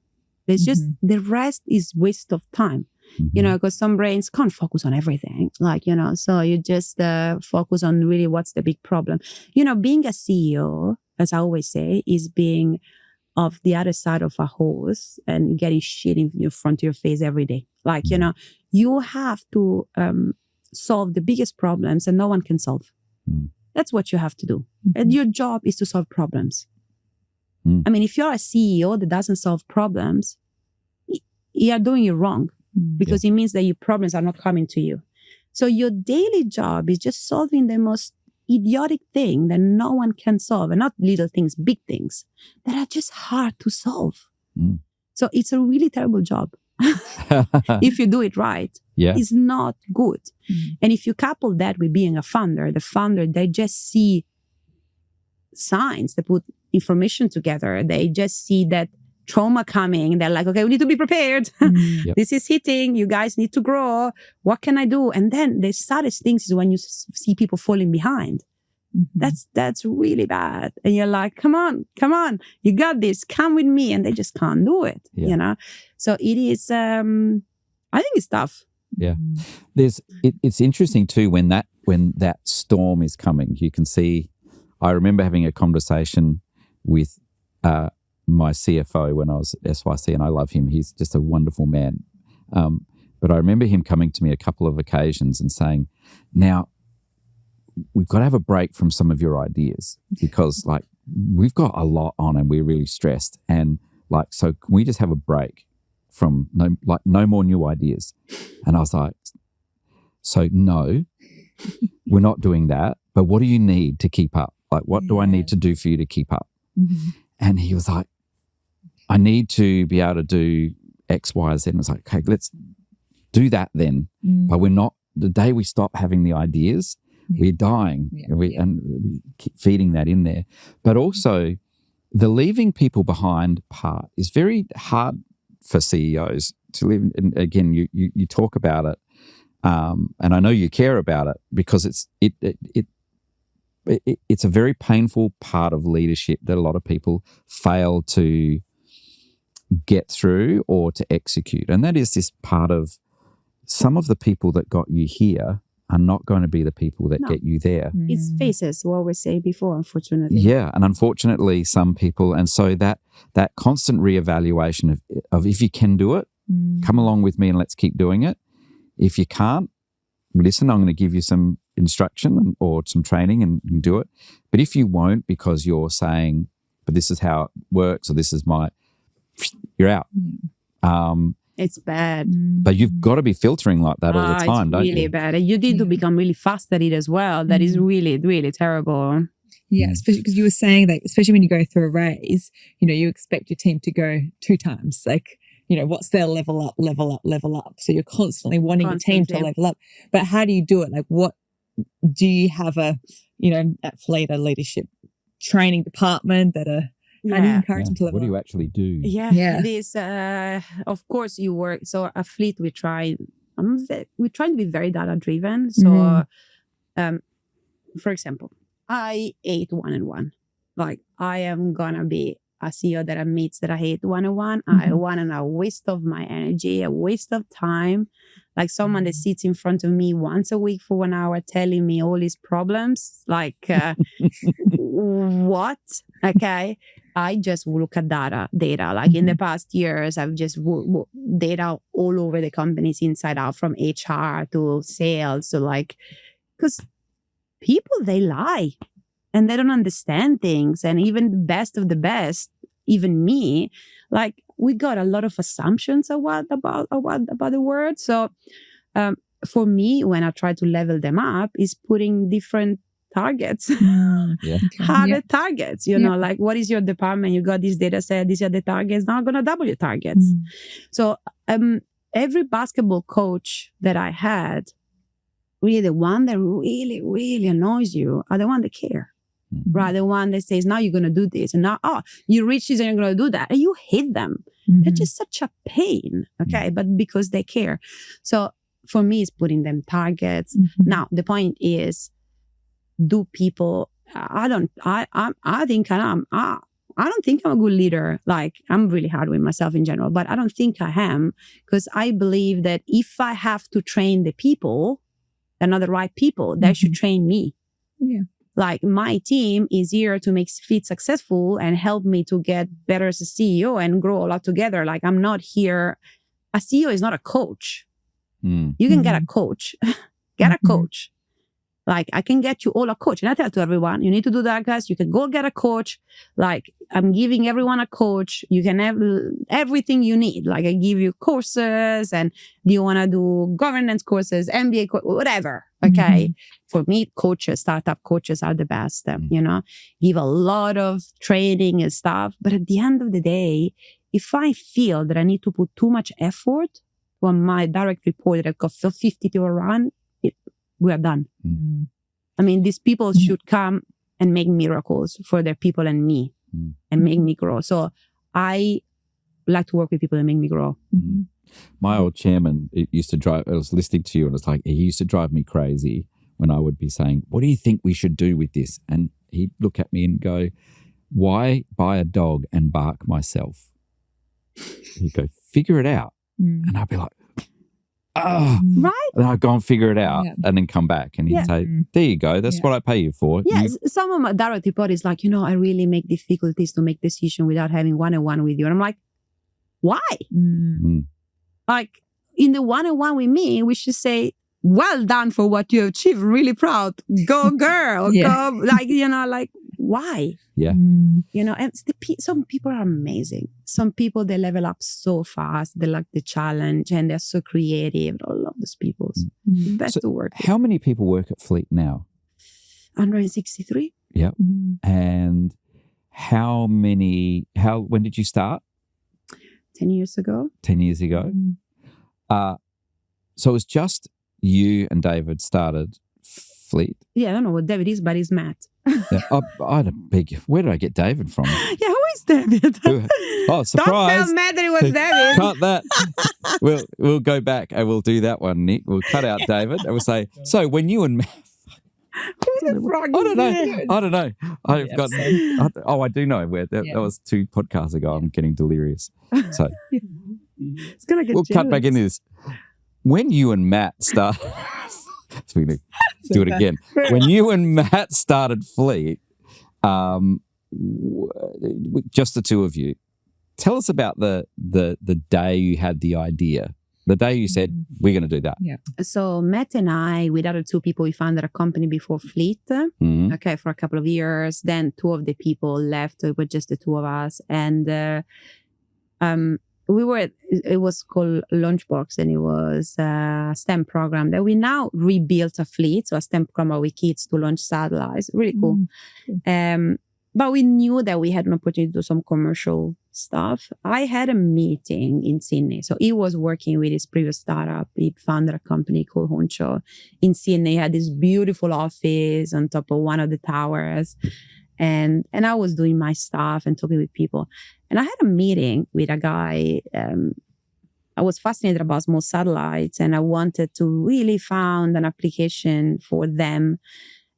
It's just the rest is waste of time. Because some brains can't focus on everything. So you just focus on really what's the big problem. Being a CEO, as I always say, is being of the other side of a horse and getting shit in your front of your face every day. You have to solve the biggest problems that no one can solve. That's what you have to do. And your job is to solve problems. I mean, if you're a CEO that doesn't solve problems, you are doing it wrong. Because it means that your problems are not coming to you. So your daily job is just solving the most idiotic thing that no one can solve. And not little things, big things that are just hard to solve. So it's a really terrible job. If you do it right, it's not good. And if you couple that with being a founder, the founder, they just see signs, they put information together. They just see that trauma coming. They're like, okay, we need to be prepared. This is hitting. You guys need to grow. What can I do? And then the saddest things is when you see people falling behind. That's really bad. And you're like, come on. You got this. Come with me. And they just can't do it, So it is, I think it's tough. Yeah. It's interesting too, when that storm is coming, you can see, I remember having a conversation with, my CFO when I was at SYC, and I love him. He's just a wonderful man. But I remember him coming to me a couple of occasions and saying, now, we've got to have a break from some of your ideas because we've got a lot on and we're really stressed. And so can we just have a break from no more new ideas? And I was like, so no, we're not doing that. But what do you need to keep up? What do I need to do for you to keep up? And he was like, I need to be able to do X, Y, Z. And it's like, okay, let's do that then. But we're not, the day we stop having the ideas, we're dying. And we keep feeding that in there. But also the leaving people behind part is very hard for CEOs to live. And again, you talk about it. And I know you care about it because it's a very painful part of leadership that a lot of people fail to get through or to execute. And that is this part of some of the people that got you here are not going to be the people that get you there. It's phases, what we say before, unfortunately. Yeah, and unfortunately some people, and so that constant reevaluation of if you can do it, come along with me and let's keep doing it. If you can't, listen, I'm going to give you some instruction or some training and do it. But if you won't because you're saying, but this is how it works or this is you're out. It's bad. But you've got to be filtering like that all the time, don't you? It's really bad. And you need to become really fast at it as well. That is really, really terrible. Yeah, especially because you were saying that, especially when you go through a raise, you expect your team to go 2 times. Like, what's their level up, level up, level up. So you're constantly wanting your team to level up. But how do you do it? Like, what do you have at Flavia leadership training department that are, how do you encourage them to level up? What do you actually do? Yeah. This, of course, you work. So at Fleet, we try to be very data driven. So, for example, I hate one-on-one. Like, I am going to be a CEO that admits that I hate one-on-one. I want a waste of my energy, a waste of time. Like someone that sits in front of me once a week for 1 hour telling me all his problems. Like, what? Okay. I just look at data. Like in the past years, I've just data all over the companies inside out, from HR to sales. So like, because people, they lie and they don't understand things. And even the best of the best, even me, like we got a lot of assumptions about the word. So for me, when I try to level them up, is putting different targets, harder targets, like what is your department? You got this data set, these are the targets, now I'm going to double your targets. So every basketball coach that I had, really the one that really, really annoys you are the one that care. Right, the one that says, now you're going to do this. And now, you reach this and you're going to do that. And you hate them. They're just such a pain. Okay. But because they care. So for me, it's putting them targets. Now, the point is, do people, I don't think I'm a good leader. Like, I'm really hard with myself in general, but I don't think I am, because I believe that if I have to train the people, they're not the right people, they should train me. Yeah. Like, my team is here to make Fleet successful and help me to get better as a CEO and grow a lot together. Like, I'm not here. A CEO is not a coach. You can get a coach. Get a coach. Like, I can get you all a coach. And I tell to everyone, you need to do that, guys. You can go get a coach. Like, I'm giving everyone a coach. You can have everything you need. Like, I give you courses, and do you want to do governance courses, MBA, whatever. Okay. For me, startup coaches are the best, give a lot of training and stuff. But at the end of the day, if I feel that I need to put too much effort on my direct report that I've got 50 people around, we are done. I mean, these people should come and make miracles for their people and me and make me grow. So I like to work with people that make me grow. My old chairman used to drive, I was listening to you and it's like, he used to drive me crazy when I would be saying, what do you think we should do with this? And he'd look at me and go, why buy a dog and bark myself? He'd go, figure it out. And I'd be like, right. And I'd go and figure it out and then come back and he'd say, there you go. That's what I pay you for. Yeah. Some of my direct report is like, I really make difficulties to make decisions without having one-on-one with you. And I'm like, why? Like, in the one-on-one with me, we should say, well done for what you achieved. Really proud. Go girl. Go. Like, like, why? Yeah. And some people are amazing. Some people, they level up so fast. They like the challenge and they're so creative. I love those people. Best to work with. How many people work at Fleet now? 163. Yep. And when did you start? 10 years ago. 10 years ago. So it was just you and David started Fleet. Yeah, I don't know what David is, but he's Matt. Yeah. I had a big. Where did I get David from? Yeah, who is David? Oh, surprise! Don't tell Matt that it was David. Cut that. We'll go back and we'll do that one, Nick. We'll cut out David and we'll say, so when you and Matt. Who the frog I don't know. is I don't know. I've got. I do know where that was 2 podcasts ago. I'm getting delirious. So it's gonna get. We'll cut back into this. When you and Matt start. Do it again. When you and Matt started Fleet, just the two of you, tell us about the day you had the idea. The day you said, we're going to do that. Yeah. So Matt and I, with other 2 people, we founded a company before Fleet, okay, for a couple of years. Then 2 of the people left. It was just the 2 of us. And it was called Launchbox, and it was a STEM program that we now rebuilt a Fleet. So a STEM program with kids to launch satellites. Really cool. But we knew that we had an opportunity to do some commercial stuff. I had a meeting in Sydney. So he was working with his previous startup. He founded a company called Honcho in Sydney. He had this beautiful office on top of one of the towers. And I was doing my stuff and talking with people. And I had a meeting with a guy. I was fascinated about small satellites, and I wanted to really found an application for them.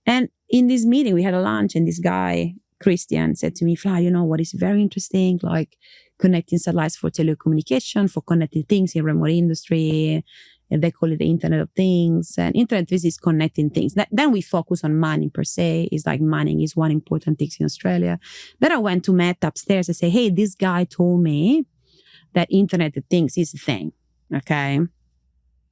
And in this meeting, we had a lunch, and this guy, Christian, said to me, Fla, you know what is very interesting? Like connecting satellites for telecommunication, for connecting things in remote industry. And they call it the Internet of Things. And Internet is connecting things. Then we focus on mining per se. It's like mining is one important thing in Australia. Then I went to Matt upstairs and say, hey, this guy told me that Internet of Things is a thing. Okay.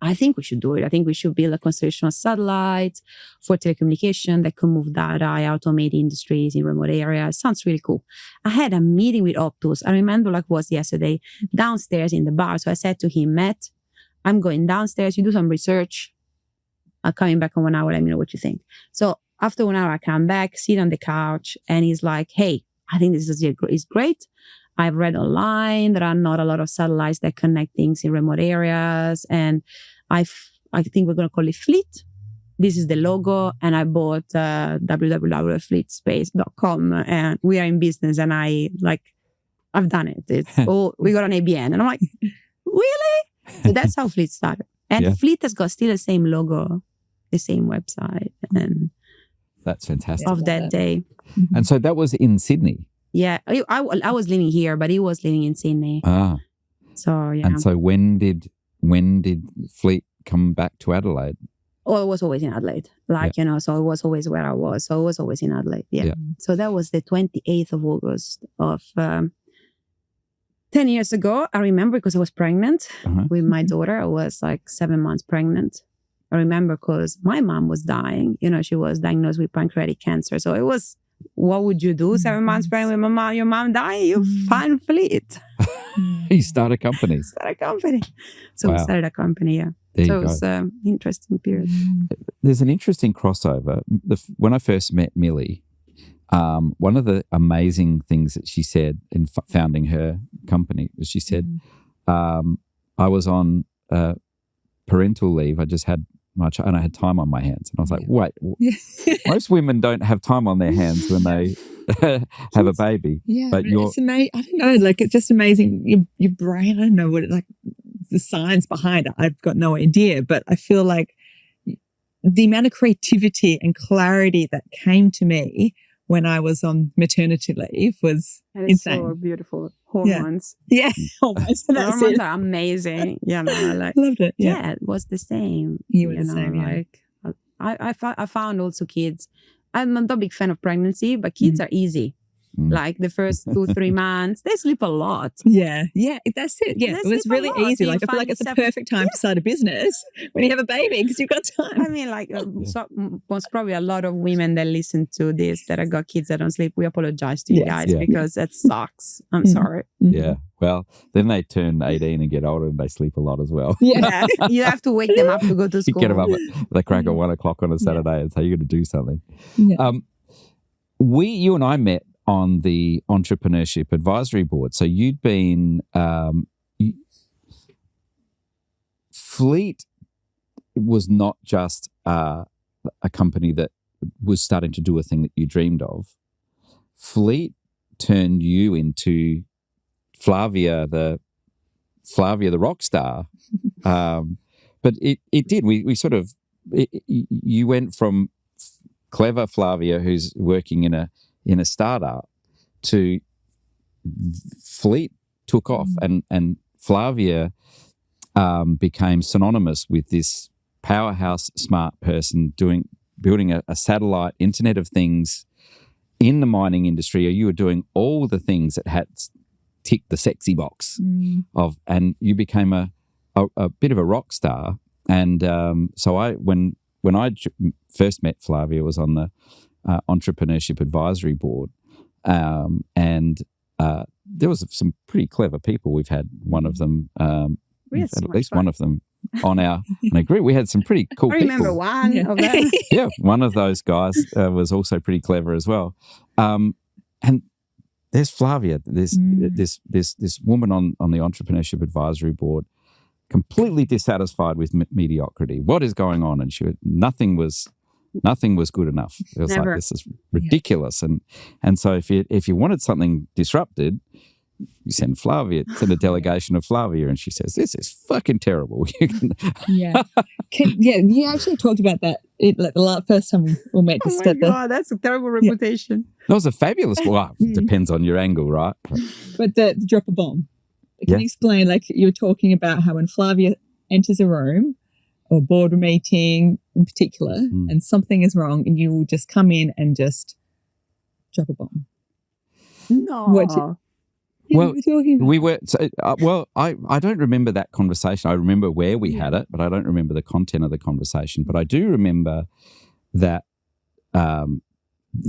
I think we should do it. I think we should build a constellation of satellites for telecommunication that can move data, automate industries in remote areas. Sounds really cool. I had a meeting with Optus. I remember like it was yesterday, downstairs in the bar. So I said to him, Matt, I'm going downstairs. You do some research. I'm coming back in 1 hour. Let me know what you think. So after 1 hour, I come back, sit on the couch, and he's like, hey, I think this is great. I've read online. There are not a lot of satellites that connect things in remote areas. And I think we're going to call it Fleet. This is the logo. And I bought www.fleetspace.com, and we are in business. And I've done it. It's all, we got an ABN. And I'm like, really? So that's how Fleet started. And Fleet has got still the same logo, the same website. And that's fantastic. Of that day. And so that was in Sydney. Yeah. I was living here, but he was living in Sydney. Ah. So, yeah. And so when did Fleet come back to Adelaide? Oh, it was always in Adelaide. So it was always where I was. So it was always in Adelaide. Yeah. So that was the 28th of August of 10 years ago. I remember because I was pregnant with my daughter. I was like 7 months pregnant. I remember because my mom was dying. She was diagnosed with pancreatic cancer. So it was, what would you do 7 months pregnant with your mom dying? You find Fleet. You start a company. So we started a company, yeah. So it was an interesting period. There's an interesting crossover. When I first met Milly, one of the amazing things that she said in founding her company was she said, I was on parental leave. I just had my child and I had time on my hands. And I was like, wait, most women don't have time on their hands when they have a baby. Yeah, but it's amazing. I don't know, it's just amazing. Your brain, I don't know what the science behind it. I've got no idea, but I feel like the amount of creativity and clarity that came to me when I was on maternity leave was insane. So beautiful. Hormones. Yeah. Hormones. Hormones are amazing. Loved it. Yeah, it was the same. You were the same. I found also kids. I'm not a big fan of pregnancy, but kids are easy. Like the first 2-3 months, they sleep a lot. Yeah, that's it. Yeah, it was really easy. I feel like it's a perfect time to start a business when you have a baby because you've got time. I mean, most probably a lot of women that listen to this that have got kids that don't sleep, we apologize to you guys because that sucks. I'm sorry. Yeah. Well, then they turn 18 and get older and they sleep a lot as well. Yeah. You have to wake them up to go to school. You get them up they crack at 1 o'clock on a Saturday and say, you're going to do something. Yeah. You and I met on the Entrepreneurship Advisory Board. So you'd been Fleet was not just a company that was starting to do a thing that you dreamed of. Fleet turned you into Flavia the rock star. But it did. We sort of you went from clever Flavia, who's working in a startup, to Fleet took off, and Flavia became synonymous with this powerhouse smart person building a satellite Internet of Things in the mining industry. You were doing all the things that had ticked the sexy box and you became a bit of a rock star. And so when I first met Flavia, was on the Entrepreneurship Advisory Board, and there was some pretty clever people. We've had one of them. We've had at least one of them on our group. We had some pretty cool people. I remember one of them. Yeah, one of those guys was also pretty clever as well. And there's Flavia, this woman on the Entrepreneurship Advisory Board, completely dissatisfied with mediocrity. What is going on? And nothing was good enough. It was Never. like, this is ridiculous. And so if you wanted something disrupted, you send a delegation of Flavia, and she says, "This is fucking terrible." Yeah. You actually talked about that the first time we met. Oh my God, that's a terrible reputation. That was a fabulous. Well, depends on your angle, right? But the drop a bomb. Can you explain? Like, you were talking about how when Flavia enters a room or board meeting in particular, and something is wrong, and you will just come in and just drop a bomb. No. Well, we were. I don't remember that conversation. I remember where we had it, but I don't remember the content of the conversation. But I do remember that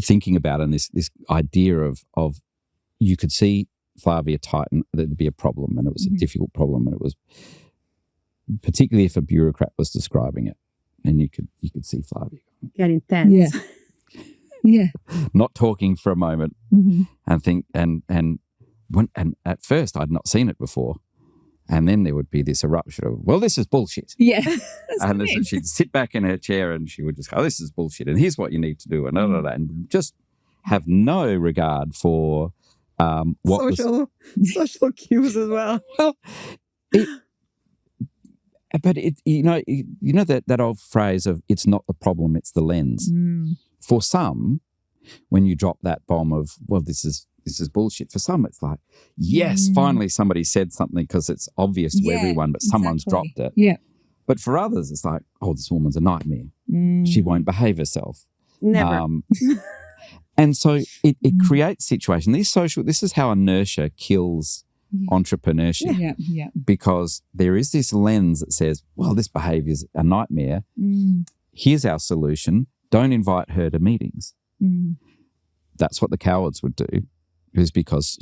thinking about it, and this idea of you could see Flavia tighten, there'd be a problem, and it was a difficult problem, and it was particularly if a bureaucrat was describing it, and you could see Flavia Get intense. Yeah. not talking for a moment, and think and at first I'd not seen it before, and then there would be this eruption of, well, this is bullshit. Yeah. And she'd sit back in her chair and she would just go, this is bullshit, and here's what you need to do, and just have no regard for what social cues as well. Well, but you know that old phrase of, it's not the problem, it's the lens. For some, when you drop that bomb of, well, this is bullshit, for some it's like, yes, finally somebody said something, because it's obvious to everyone, but someone's dropped it. Yeah. But for others, it's like, oh, this woman's a nightmare. She won't behave herself. Never. And so it creates situation. This is how inertia kills entrepreneurship. Yeah. Because there is this lens that says, well, this behavior is a nightmare. Here's our solution. Don't invite her to meetings. That's what the cowards would do, is because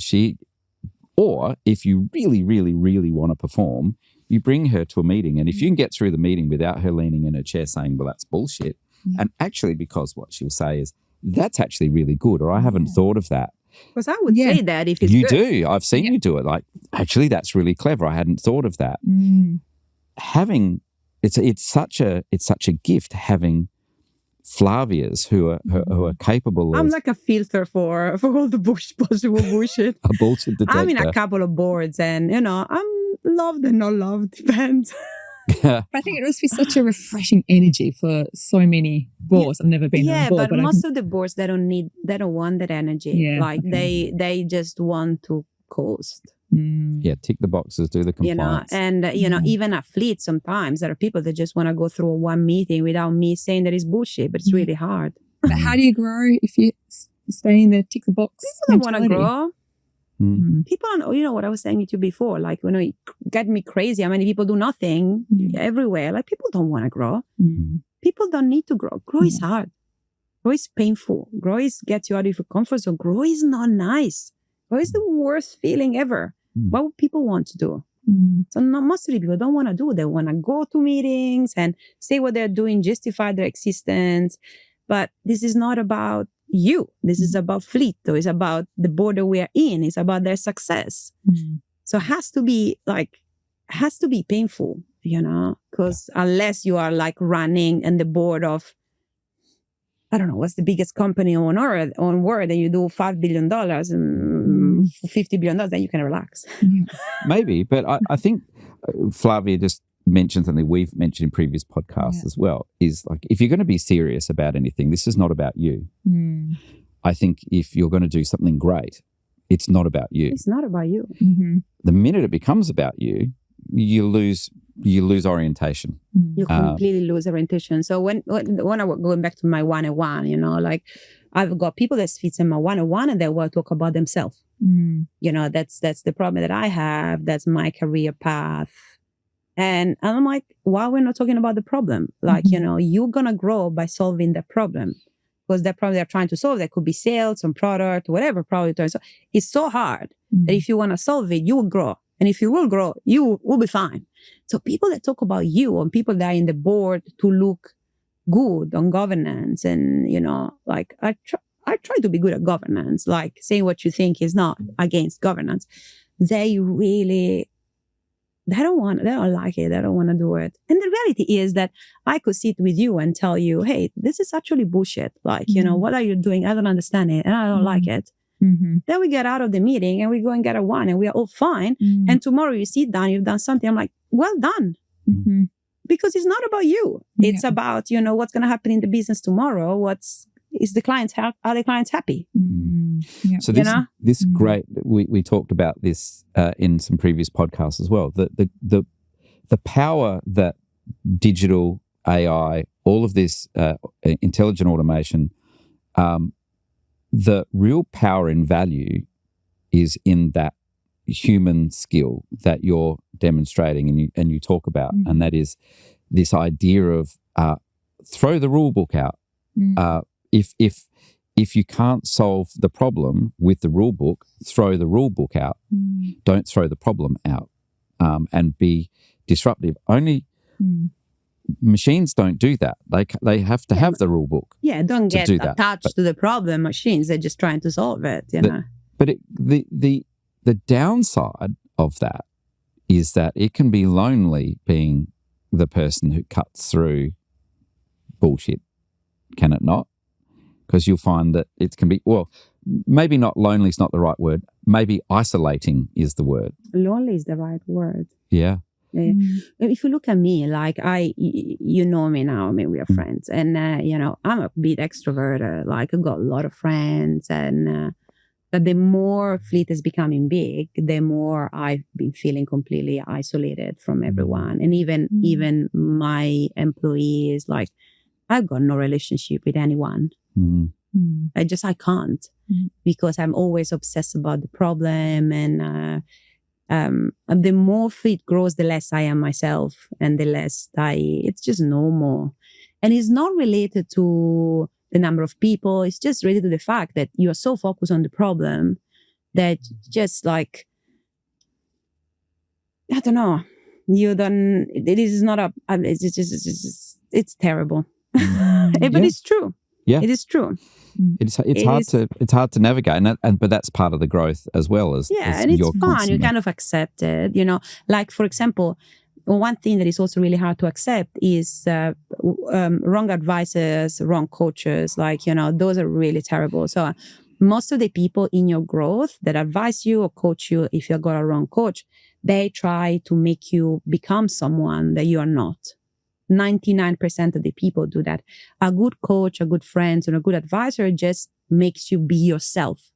or if you really, really, really want to perform, you bring her to a meeting. And if you can get through the meeting without her leaning in her chair saying, well, that's bullshit. And actually, because what she'll say is, that's actually really good, or I haven't thought of that. Because I would say that if it's you good. do. I've seen you do it. Like, actually, that's really clever. I hadn't thought of that. Having it's such a gift having Flavias who are capable of. I'm like a filter for all the possible bullshit. A bullshit detector. I'm in a couple of boards, and I'm loved and not loved, depends. I think it must be such a refreshing energy for so many boards. I've never been on a board. But most of the boards, they don't want that energy. Yeah, they just want to coast. Yeah, tick the boxes, do the compliance. Even at Fleet, sometimes there are people that just want to go through one meeting without me saying that it's bullshit, but it's really hard. But how do you grow if you stay in the tick the box? People don't want to grow. People, what I was saying to you before, like, it got me crazy. How many people do nothing everywhere? Like, people don't want to grow. People don't need to grow. Grow is hard. Grow is painful. Grow gets you out of your comfort zone. Grow is not nice. Grow is the worst feeling ever. What would people want to do? So most of the people don't want to do. They want to go to meetings and say what they're doing, justify their existence. But this is not about you. This is about fleet, though. It's about the border we are in. It's about their success. So it has to be painful, because unless you are like running and the board of, I don't know, what's the biggest company on earth, on world, and you do $5 billion and $50 billion, then you can relax. Maybe, but I think Flavia just mentioned something we've mentioned in previous podcasts as well, is like, if you're going to be serious about anything, this is not about you. I think if you're going to do something great, it's not about you. It's not about you. The minute it becomes about you, you lose orientation. You completely lose orientation. So when I was going back to my one-on-one, like I've got people that fits in my one-on-one and they will talk about themselves. That's the problem that I have. That's my career path. And I'm like, why we're not talking about the problem? Like, you're going to grow by solving the problem. Because that problem they're trying to solve, that could be sales, some product, whatever problem. It's so hard that if you want to solve it, you will grow. And if you will grow, you will be fine. So people that talk about you and people that are in the board to look good on governance and, like I try to be good at governance, like saying what you think is not against governance. They don't like it. They don't want to do it. And the reality is that I could sit with you and tell you, hey, this is actually bullshit. Like, what are you doing? I don't understand it and I don't like it. Then we get out of the meeting and we go and get a wine and we are all fine. And tomorrow you sit down, you've done something. I'm like, well done. Because it's not about you. It's about, what's going to happen in the business tomorrow. Are the clients happy? So this great, we talked about this in some previous podcasts as well. The power that digital AI, all of this intelligent automation, the real power and value is in that human skill that you're demonstrating and you talk about, and that is this idea of throw the rule book out. If you can't solve the problem with the rule book, throw the rule book out. Don't throw the problem out, and be disruptive. Only machines don't do that. They have to have the rule book. Yeah, don't get attached to the problem. Machines, they're just trying to solve it. But the downside of that is that it can be lonely being the person who cuts through bullshit. Can it not? Because you'll find that it can be, well, maybe not lonely is not the right word. Maybe isolating is the word. Lonely is the right word. Yeah. If you look at me, like you know me now, I mean, we are friends. And, I'm a bit extroverted. Like I've got a lot of friends. And but the more Fleet is becoming big, the more I've been feeling completely isolated from everyone. And even my employees, like I've got no relationship with anyone. I can't because I'm always obsessed about the problem. And the more Fleet grows, the less I am myself and the less it's just normal. And it's not related to the number of people. It's just related to the fact that you are so focused on the problem that just like, I don't know, it's terrible. But it's true. Yeah, it is true. It's hard to navigate, but that's part of the growth as well as and it's fun. You kind of accept it, Like for example, one thing that is also really hard to accept is wrong advisors, wrong coaches. Like those are really terrible. So most of the people in your growth that advise you or coach you, if you got a wrong coach, they try to make you become someone that you are not. 99% of the people do that. A good coach, a good friend, and a good advisor just makes you be yourself.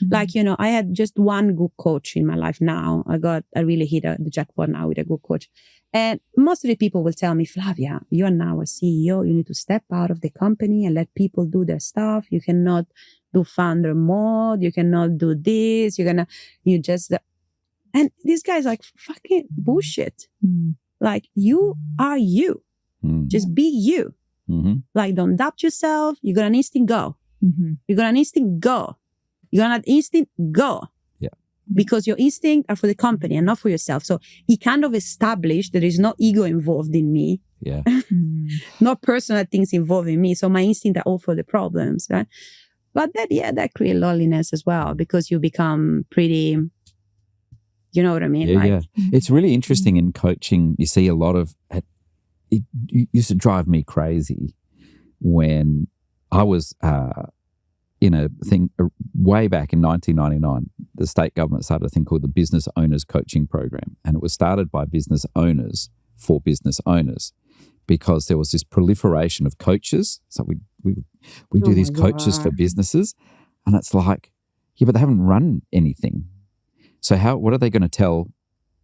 Like, I had just one good coach in my life now. I really hit the jackpot now with a good coach. And most of the people will tell me, Flavia, you are now a CEO. You need to step out of the company and let people do their stuff. You cannot do founder mode. You cannot do this. And this guy's like, fucking bullshit. Like, you are you. Just be you. Like, don't doubt yourself. You got an instinct, go. You got an instinct, go. You got an instinct, go. Yeah. Because your instincts are for the company and not for yourself. So he kind of established there is no ego involved in me. Yeah. No personal things involved in me. So my instincts are all for the problems. Right? But that creates loneliness as well, because you become pretty, you know what I mean? Yeah. It's really interesting in coaching. You see a lot of it used to drive me crazy when I was in a thing way back in 1999. The state government started a thing called the Business Owners Coaching Program, and it was started by business owners for business owners, because there was this proliferation of coaches. So we do these coaches for businesses, and it's like, yeah, but they haven't run anything. So what are they going to tell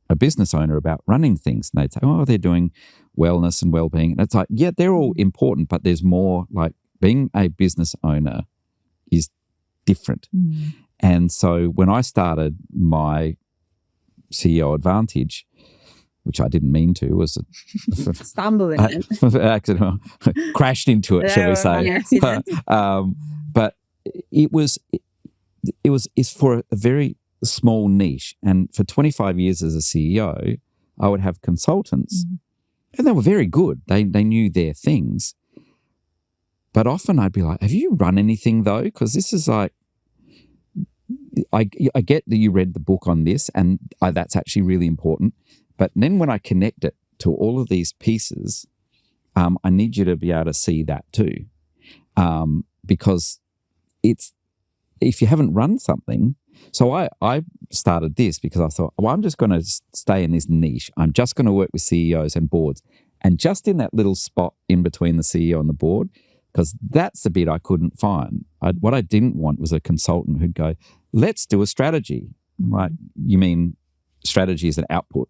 a business owner about running things? And they'd say, oh, they're doing wellness and well-being. And it's like, yeah, they're all important, but there's more. Like, being a business owner is different. And so when I started my CEO Advantage, which I didn't mean to, was stumbled in it. Accident, crashed into it, shall we say? But it's for a very small niche. And for 25 years as a CEO, I would have consultants, and they were very good. They knew their things. But often I'd be like, have you run anything though? Because this is like, I get that you read the book on this, and that's actually really important. But then when I connect it to all of these pieces, I need you to be able to see that too. Because if you haven't run something, so I started this because I thought, well, I'm just going to stay in this niche. I'm just going to work with CEOs and boards. And just in that little spot in between the CEO and the board, because that's the bit I couldn't find. What I didn't want was a consultant who'd go, let's do a strategy. Like, you mean strategy is an output?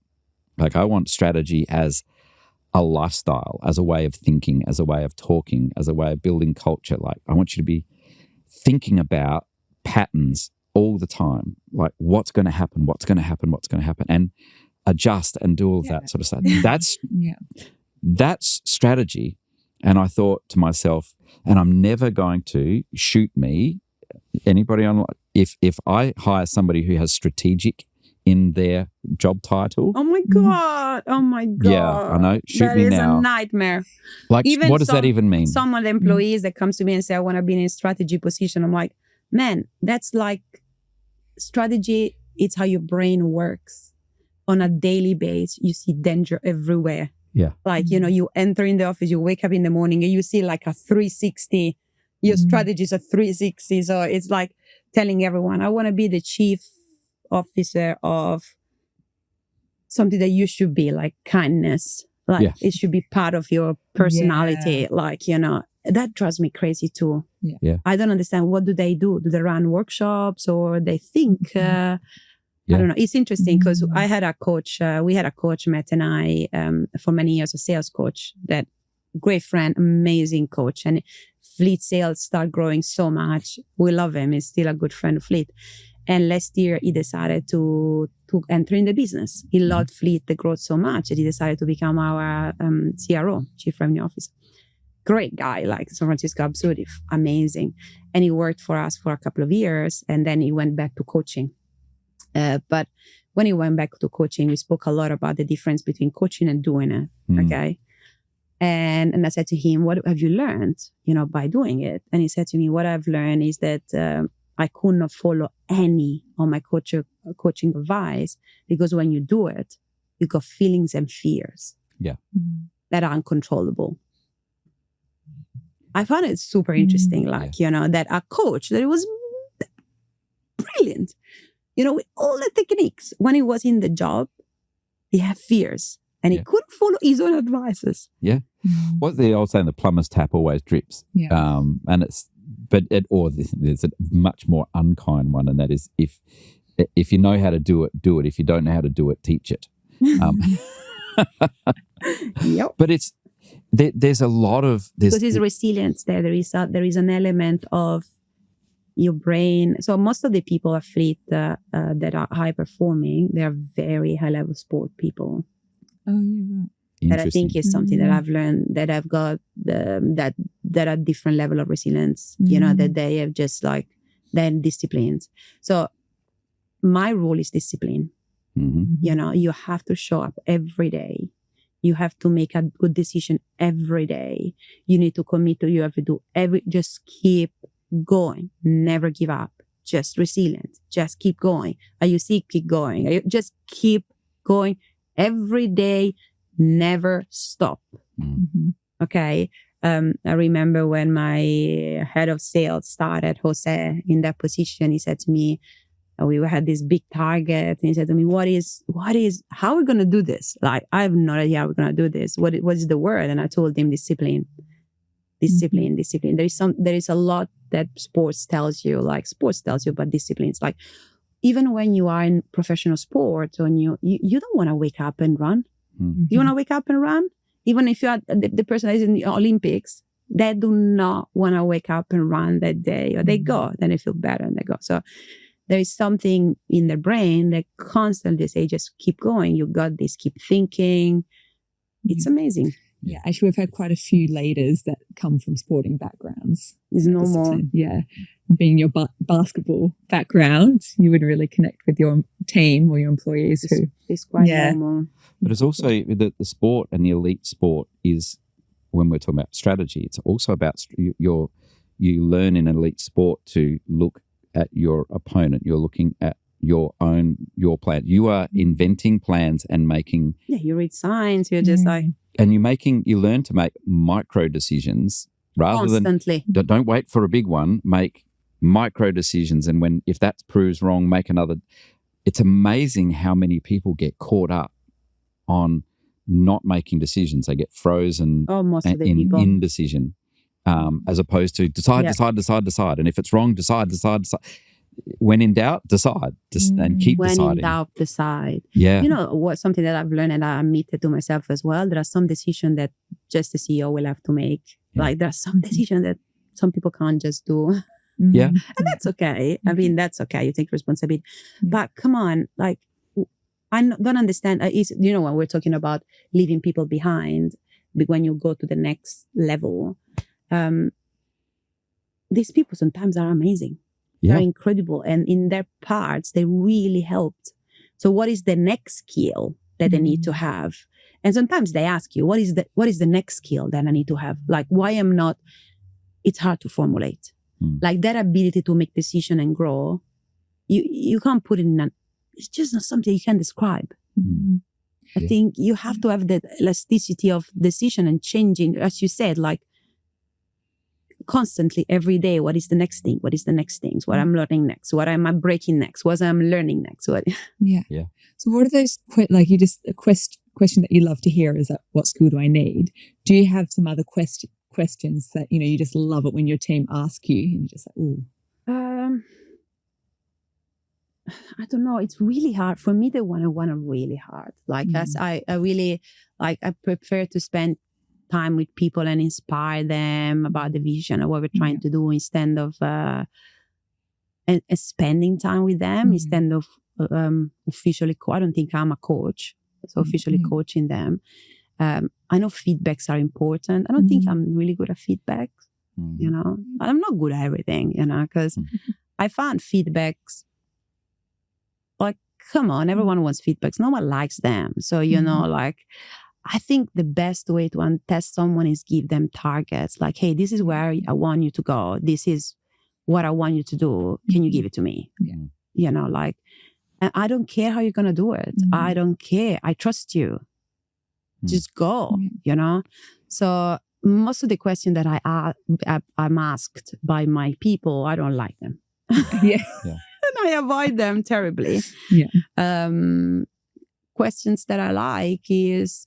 Like, I want strategy as a lifestyle, as a way of thinking, as a way of talking, as a way of building culture. Like, I want you to be thinking about patterns all the time. Like, what's going to happen, and adjust and do all of that sort of stuff. That's strategy. And I thought to myself, and I'm never going to shoot me, anybody on, if I hire somebody who has strategic in their job title. Oh my God. Yeah, I know. Shoot me now. That is a nightmare. Like, what does that even mean? Some of the employees that comes to me and say, I want to be in a strategy position. I'm like, man, that's like strategy. It's how your brain works on a daily basis. You see danger everywhere. Yeah. Like, you enter in the office, you wake up in the morning and you see like a 360. Your strategy is a 360. So it's like telling everyone, I want to be the chief officer of something that you should be, like kindness. Like, it should be part of your personality. Like, that drives me crazy too. Yeah. I don't understand. What do they do? Do they run workshops, or they think? I don't know. It's interesting because I had a coach, we had a coach, Matt and I, for many years, a sales coach, that great friend, amazing coach. And Fleet sales start growing so much. We love him. He's still a good friend of Fleet. And last year he decided to enter in the business. He loved Fleet, the growth so much that he decided to become our CRO, Chief Revenue Officer. Great guy, like San Francisco, absolutely amazing. And he worked for us for a couple of years, and then he went back to coaching. But when he went back to coaching, we spoke a lot about the difference between coaching and doing it. Okay. And I said to him, what have you learned, by doing it? And he said to me, what I've learned is that I could not follow any of my coaching advice, because when you do it, you got feelings and fears that are uncontrollable. I found it super interesting, that a coach that was brilliant, with all the techniques, when he was in the job, he had fears and he couldn't follow his own advices. Yeah. What's the old saying? The plumber's tap always drips. Yeah. And there's a much more unkind one, and that is, if you know how to do it, do it. If you don't know how to do it, teach it. Yep. But there's a lot of because there's resilience there. There is an element of your brain. So most of the people at Fleet that are high performing, they are very high level sport people. Oh, you're right. That I think is something that I've learned, that I've got that are different level of resilience. That they have just like they're disciplined. So my role is discipline. You have to show up every day. You have to make a good decision every day. You need to commit to, you have to do just keep going, never give up, just resilient, just keep going. Are you sick? Keep going. Just keep going every day, never stop. Mm-hmm. Okay. I remember when my head of sales started, Jose, in that position, he said to me, we had this big target. And he said to me, how are we going to do this? Like, I have no idea how we're going to do this. What is the word? And I told him discipline. Discipline. There is a lot that sports tells you, but discipline. It's like, even when you are in professional sports, when you don't want to wake up and run. Mm-hmm. You want to wake up and run? Even if you are the person that is in the Olympics, they do not want to wake up and run that day, or they go, then they feel better and they go. So there is something in the brain that constantly say, just keep going. You got this, keep thinking. It's amazing. Yeah, actually, we've had quite a few leaders that come from sporting backgrounds. It's normal. Yeah. Being your basketball background, you would really connect with your team or your employees. It's quite normal. But it's also the sport and the elite sport is, when we're talking about strategy, it's also about you learn in elite sport to look at your opponent. You're looking at your plan. You are inventing plans and making. Yeah, you read signs. You're just like. And you learn to make micro decisions rather constantly. than, don't wait for a big one, make micro decisions. And if that proves wrong, make another. It's amazing how many people get caught up on not making decisions. They get frozen most of the people. in indecision, as opposed to decide. And if it's wrong, decide. When in doubt, decide. And keep deciding. When in doubt, decide. Yeah. You know, something that I've learned and I admitted to myself as well, there are some decisions that just the CEO will have to make. Yeah. Like there are some decisions that some people can't just do. Yeah. And that's okay. I mean, that's okay. You take responsibility. Yeah. But come on, like, I don't understand. When we're talking about leaving people behind, when you go to the next level, these people sometimes are amazing. Yeah. They're incredible. And in their parts, they really helped. So what is the next skill that they need to have? And sometimes they ask you, what is the next skill that I need to have? Like, why am not, it's hard to formulate. Like that ability to make decision and grow, you can't put it in it's just not something you can describe. I think you have to have the elasticity of decision and changing, as you said, like constantly every day. What is the next thing? What is the next thing? What I'm learning next? What am I breaking next? What I'm learning next? Yeah. So what are those, a question that you love to hear is that, what skill do I need? Do you have some other questions that, you just love it when your team ask you and you're just like, ooh? I don't know. It's really hard for me. The one are really hard. Like as I really like. I prefer to spend time with people and inspire them about the vision of what we're trying to do instead of spending time with them instead of officially. I don't think I'm a coach, so officially coaching them. I know feedbacks are important. I don't think I'm really good at feedback. I'm not good at everything. Because I found feedbacks. Like, come on, everyone wants feedbacks. No one likes them. So, I think the best way to test someone is give them targets. Like, hey, this is where I want you to go. This is what I want you to do. Can you give it to me? Yeah. And I don't care how you're going to do it. I don't care. I trust you. Just go, So most of the questions that I'm asked by my people, I don't like them. Yeah. And I avoid them terribly. Yeah. Questions that I like is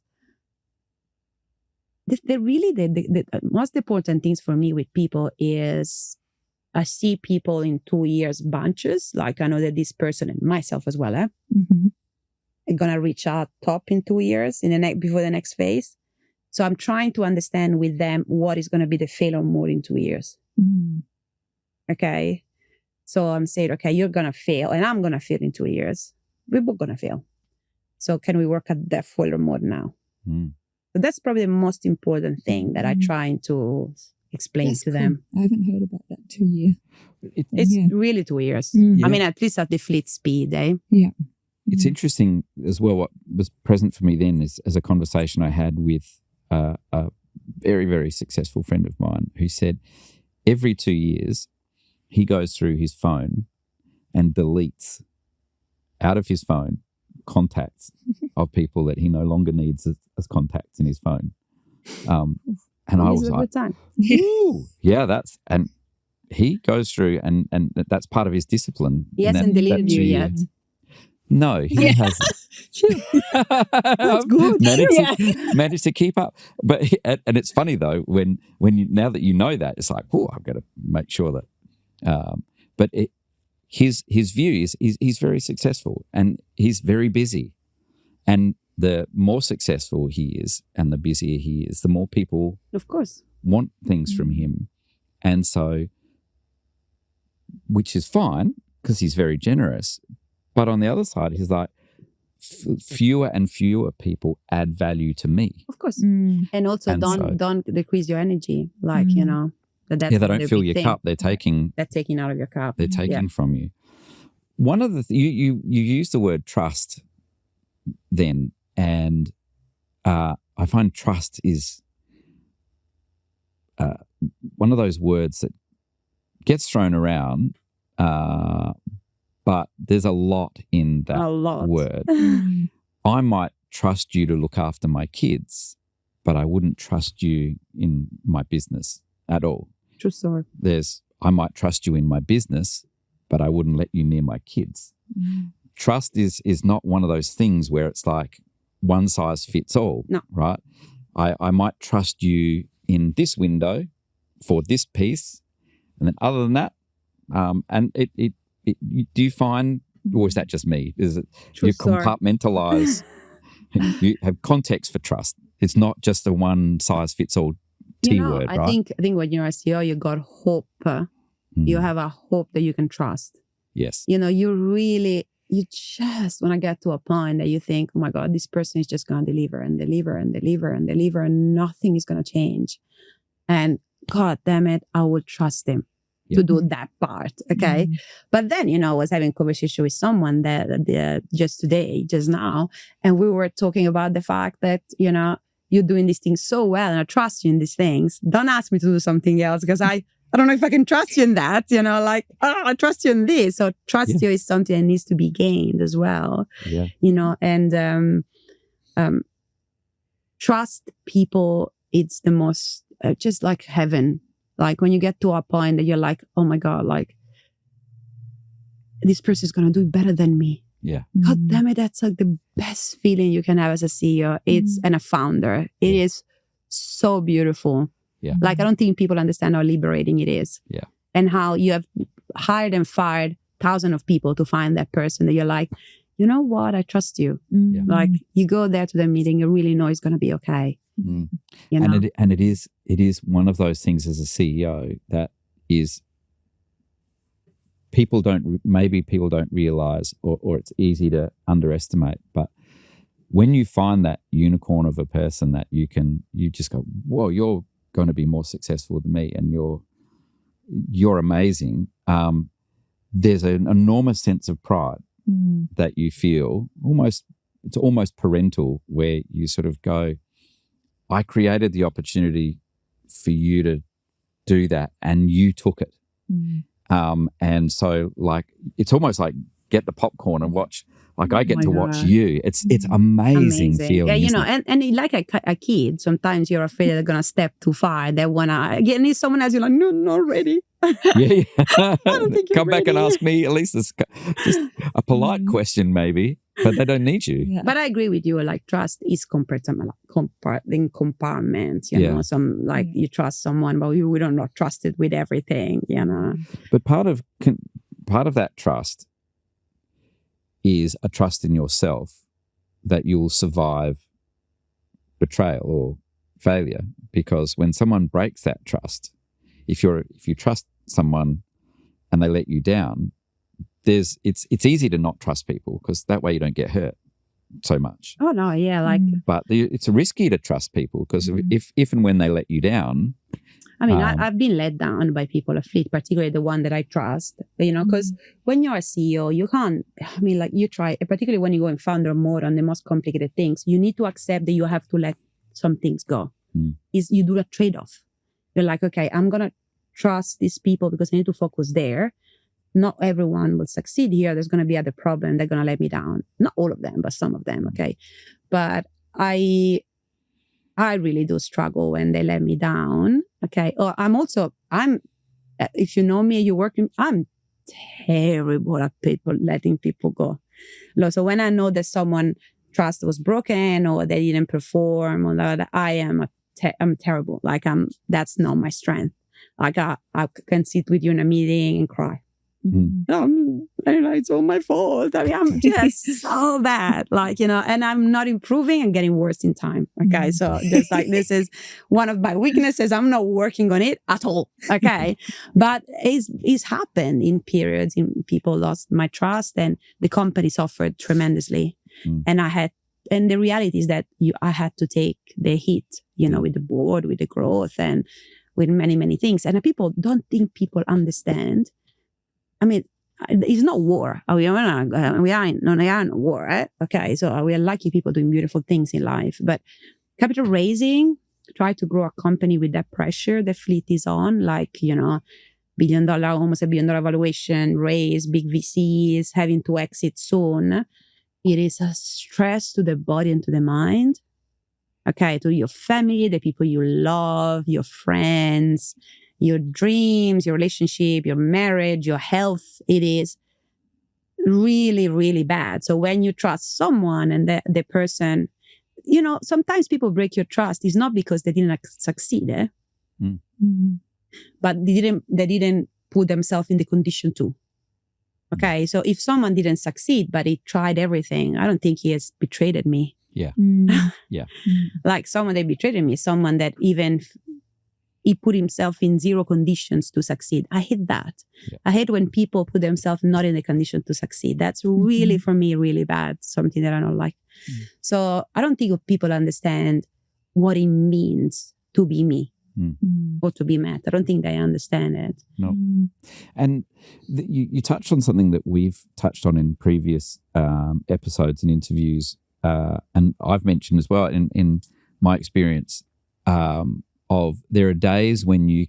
the most important things for me with people is I see people in 2 years bunches. Like I know that this person and myself as well, are gonna reach our top in 2 years before the next phase. So I'm trying to understand with them what is going to be the failure mode in 2 years. Okay. So I'm saying, okay, you're going to fail and I'm going to fail in 2 years. We're both going to fail. So can we work at that failure mode now? So that's probably the most important thing that I try to explain to them. I haven't heard about that 2 year. It's really 2 years. I mean, at least at the fleet speed, eh? Yeah. It's interesting as well. What was present for me then is as a conversation I had with a very, very successful friend of mine who said every 2 years he goes through his phone and deletes out of his phone contacts of people that he no longer needs as contacts in his phone. And I was like, ooh, yeah, and he goes through and that's part of his discipline. He hasn't deleted you yet. No, he hasn't. That's good. Managed to keep up. But and it's funny though, when you, now that you know that, it's like, oh, I've got to make sure that. But his view is he's very successful and he's very busy. And the more successful he is and the busier he is, the more people, of course, want things from him. And so, which is fine because he's very generous. But on the other side, he's like, fewer and fewer people add value to me. Of course. And also don't decrease your energy. Like, you know, that's they don't fill your cup. They're taking out of your cup. They're taking from you. One of the you use the word trust then, and I find trust is one of those words that gets thrown around, but there's a lot in that word. I might trust you to look after my kids, but I wouldn't trust you in my business at all. True story. I might trust you in my business, but I wouldn't let you near my kids. Trust is not one of those things where it's like one size fits all. No. Right? I might trust you in this window for this piece, and then other than that, and do you find, or is that just me? Is it you compartmentalize? You have context for trust. It's not just a one size fits all word, right? I think when you're a CEO, you got hope. You have a hope that you can trust. Yes. You know, you just want to get to a point that you think, oh my God, this person is just going to deliver and deliver and deliver and deliver and nothing is going to change. And God damn it, I will trust him to do that part. Okay. But then, you know, I was having a conversation with someone that just now, and we were talking about the fact that, you know, you're doing these things so well and I trust you in these things. Don't ask me to do something else because I don't know if I can trust you in that, you know, like, I trust you in this. So trust you is something that needs to be gained as well, you know, and trust people, it's the most, just like heaven. Like when you get to a point that you're like, oh my God, like this person is going to do better than me. Yeah. God damn it. That's like the best feeling you can have as a CEO. And a founder. It is so beautiful. Yeah. Like, I don't think people understand how liberating it is. Yeah. And how you have hired and fired thousands of people to find that person that you're like, you know what? I trust you. Like you go there to the meeting, you really know it's going to be okay. You know? And it is one of those things as a CEO that is people don't realize, or it's easy to underestimate. But when you find that unicorn of a person that you just go, whoa, you're going to be more successful than me, and you're amazing. There's an enormous sense of pride that you feel. It's almost parental, where you sort of go, I created the opportunity for you to do that, and you took it. And so, like, it's almost like get the popcorn and watch. Like, I get to watch you. It's amazing feeling. Yeah, you know, and like a kid, sometimes you're afraid they're gonna step too far. They wanna need someone else. You're like, no, not ready. Yeah. I don't think you're Come back ready. and ask me. At least it's just a polite question, maybe. But they don't need you. Yeah. But I agree with you. Like, trust is in compartments. You know, some like you trust someone, but we don't not trust it with everything. You know. But part of that trust is a trust in yourself that you'll survive betrayal or failure. Because when someone breaks that trust, if you trust someone and they let you down, it's easy to not trust people, because that way you don't get hurt so much. Oh no, yeah, like. But it's risky to trust people, because if and when they let you down. I mean, I've been let down by people at Fleet, particularly the one that I trust, you know, because when you're a CEO, you can't, I mean, like you try, particularly when you go in founder mode on the most complicated things, you need to accept that you have to let some things go. You do a trade-off. You're like, okay, I'm going to trust these people because I need to focus there. Not everyone will succeed here. There's going to be other problems. They're going to let me down. Not all of them, but some of them. Okay. But I really do struggle when they let me down. Okay. Or if you know me, you work with me, I'm terrible at letting people go. So when I know that someone trust was broken or they didn't perform or that, I'm terrible. Like that's not my strength. Like I can sit with you in a meeting and cry. It's all my fault. I mean, I'm just so bad, and I'm not improving and getting worse in time. Okay. So just like, this is one of my weaknesses. I'm not working on it at all. Okay. But it's happened in periods in people lost my trust and the company suffered tremendously. And the reality is that I had to take the hit, with the board, with the growth and with many, many things. And people don't think people understand. I mean, it's not we are in a war, right? Okay, so we are lucky people doing beautiful things in life. But capital raising, try to grow a company with that pressure the fleet is on, almost $1 billion valuation, raise big VCs, having to exit soon. It is a stress to the body and to the mind. Okay, to your family, the people you love, your friends, your dreams, your relationship, your marriage, your health. It is really, really bad. So when you trust someone and the person, sometimes people break your trust. It's not because they didn't succeed, but they didn't put themselves in the condition to. Okay, so if someone didn't succeed, but he tried everything, I don't think he has betrayed me. Yeah. Yeah. Like someone that betrayed me, someone that even he put himself in zero conditions to succeed. I hate that. Yeah. I hate when people put themselves not in the condition to succeed. That's really, for me, really bad. Something that I don't like. So I don't think people understand what it means to be me or to be Matt. I don't think they understand it. No. And you touched on something that we've touched on in previous episodes and interviews, and I've mentioned as well in my experience, there are days when you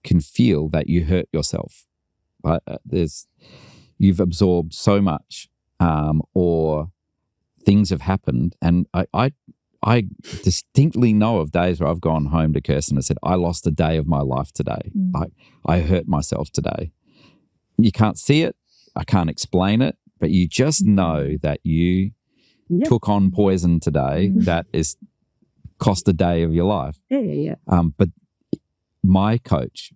can feel that you hurt yourself. Right? You've absorbed so much, or things have happened, and I distinctly know of days where I've gone home to Kirsten and said, I lost a day of my life today. I hurt myself today. You can't see it. I can't explain it, but you just know that you took on poison today that is cost a day of your life. Yeah. But my coach,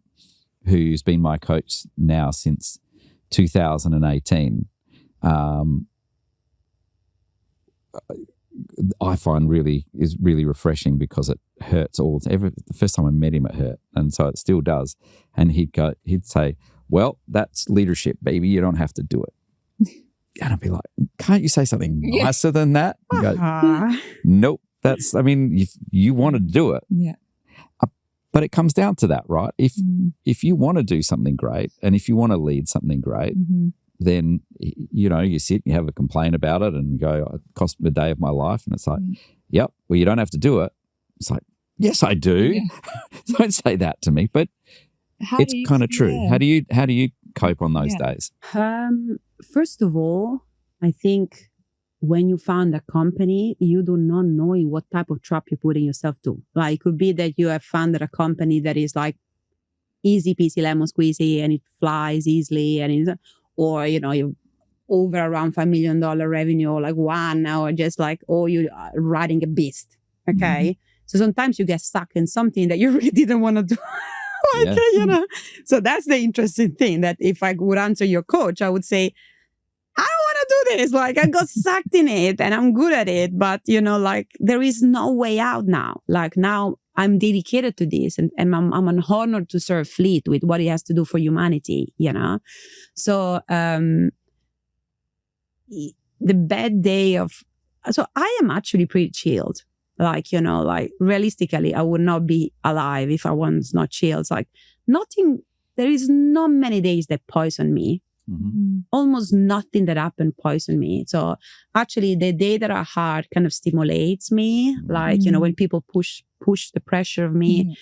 who's been my coach now since 2018, I find is really refreshing because it hurts the first time I met him, it hurt. And so it still does. And he'd say, well, that's leadership, baby. You don't have to do it. And I'd be like, can't you say something nicer than that? You go, nope. If you want to do it. Yeah. But it comes down to that, right? If you want to do something great and if you want to lead something great, then, you sit and you have a complaint about it and you go, it cost me a day of my life. And it's like, yep, well, you don't have to do it. It's like, yes, I do. Yeah. Don't say that to me, but it's kind of true. Yeah. How do you cope on those days? First of all, I think when you found a company, you do not know what type of trap you're putting yourself to. Like, it could be that you have founded a company that is like easy peasy lemon squeezy and it flies easily, or you're over around $5 million revenue, or like one, or just like, or you're riding a beast. Okay. So sometimes you get stuck in something that you really didn't want to do. So that's the interesting thing, that if I would answer your coach, I would say, I don't want to do this. Like, I got sucked in it and I'm good at it, but there is no way out now. Like, now I'm dedicated to this and I'm honored to serve Fleet with what it has to do for humanity, So, the bad day so I am actually pretty chilled. Like, realistically, I would not be alive if I was not chilled. It's like there is not many days that poison me. Almost nothing that happened poisoned me. So actually the day that are hard kind of stimulates me. Like, when people push the pressure of me,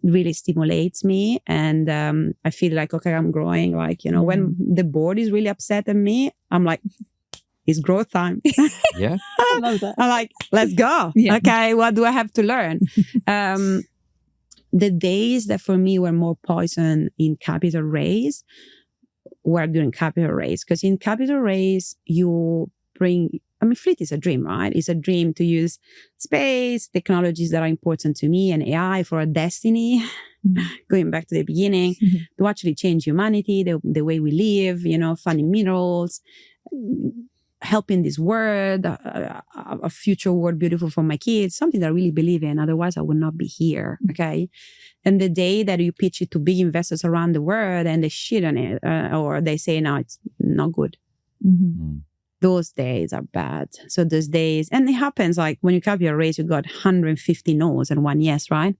really stimulates me. And I feel like, okay, I'm growing. Like, when the board is really upset at me, I'm like, it's growth time. Yeah. I love that. I'm like, let's go. Yeah. Okay, what do I have to learn? The days that for me were more poison in capital raise were during capital raise. Because in capital raise, you bring, fleet is a dream, right? It's a dream to use space, technologies that are important to me, and AI for a destiny, going back to the beginning, to actually change humanity, the way we live, finding minerals, helping this world, a future world beautiful for my kids, something that I really believe in. Otherwise, I would not be here. Okay. And the day that you pitch it to big investors around the world and they shit on it, or they say, no, it's not good. Those days are bad. So those days, and it happens like when you capital raise, you got 150 no's and 1 yes, right?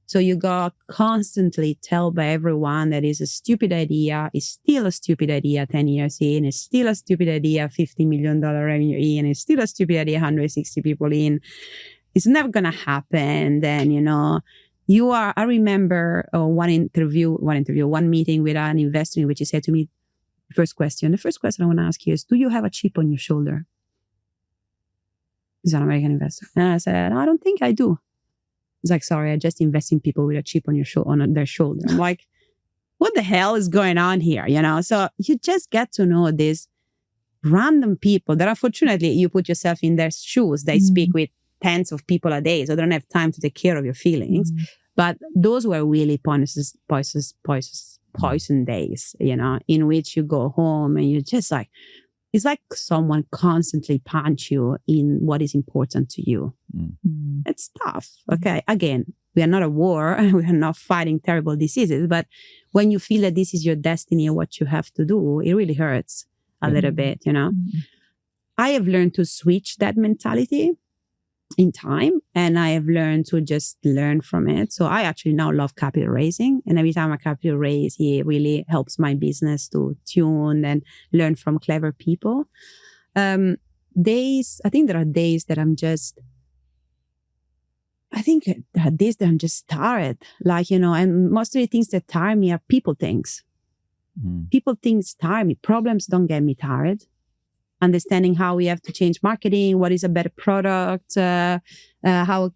So you got constantly told by everyone that is a stupid idea, it's still a stupid idea 10 years in, it's still a stupid idea $50 million revenue in, it's still a stupid idea 160 people in. It's never going to happen. Then, I remember one meeting with an investor in which he said to me, the first question I want to ask you is, do you have a chip on your shoulder? He's an American investor. And I said, I don't think I do. He's like, sorry, I just invest in people with a chip on their shoulder. I'm like, what the hell is going on here? So you just get to know these random people that unfortunately you put yourself in their shoes. They speak with tens of people a day, so they don't have time to take care of your feelings. But those were really poison days, in which you go home and you're just like, it's like someone constantly punch you in what is important to you. It's tough. Okay. Again, we are not at war and we are not fighting terrible diseases, but when you feel that this is your destiny and what you have to do, it really hurts a little bit, I have learned to switch that mentality in time, and I have learned to just learn from it. So I actually now love capital raising, and every time I capital raise, it really helps my business to tune and learn from clever people. I think there are days that I'm just tired. Like, and most of the things that tire me are people things. People things tire me. Problems don't get me tired. Understanding how we have to change marketing, what is a better product, how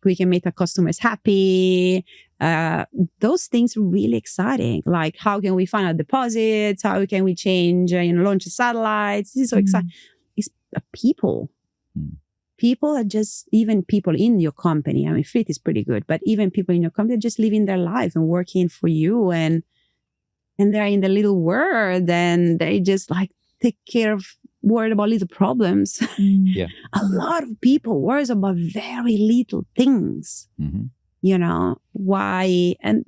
we can make our customers happy. Those things are really exciting. Like, how can we find our deposits? How can we change, launch satellites? This is so exciting. It's people. People are just, even people in your company. Fleet is pretty good, but even people in your company are just living their life and working for you, and they're in the little world, and they just like take care of, worried about little problems. Yeah. A lot of people worry about very little things. Why? And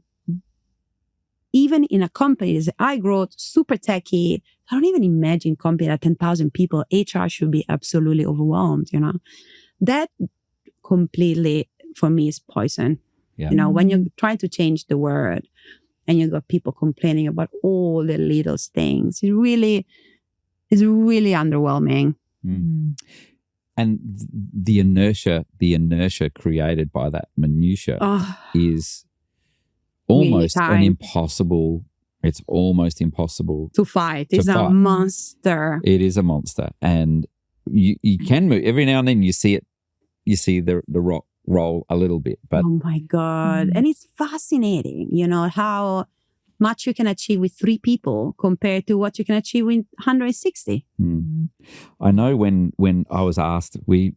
even in a company that I grow super techy, I don't even imagine company at 10,000 people, HR should be absolutely overwhelmed, That completely, for me, is poison. Yeah. When you're trying to change the world and you got people complaining about all the little things, it's really underwhelming. And the inertia created by that minutia is almost it's almost impossible to fight. It's a monster. It is a monster. And you can move every now and then, you see the rock roll a little bit, but oh my God. And it's fascinating, how much you can achieve with 3 people compared to what you can achieve with 160. I know when I was asked, we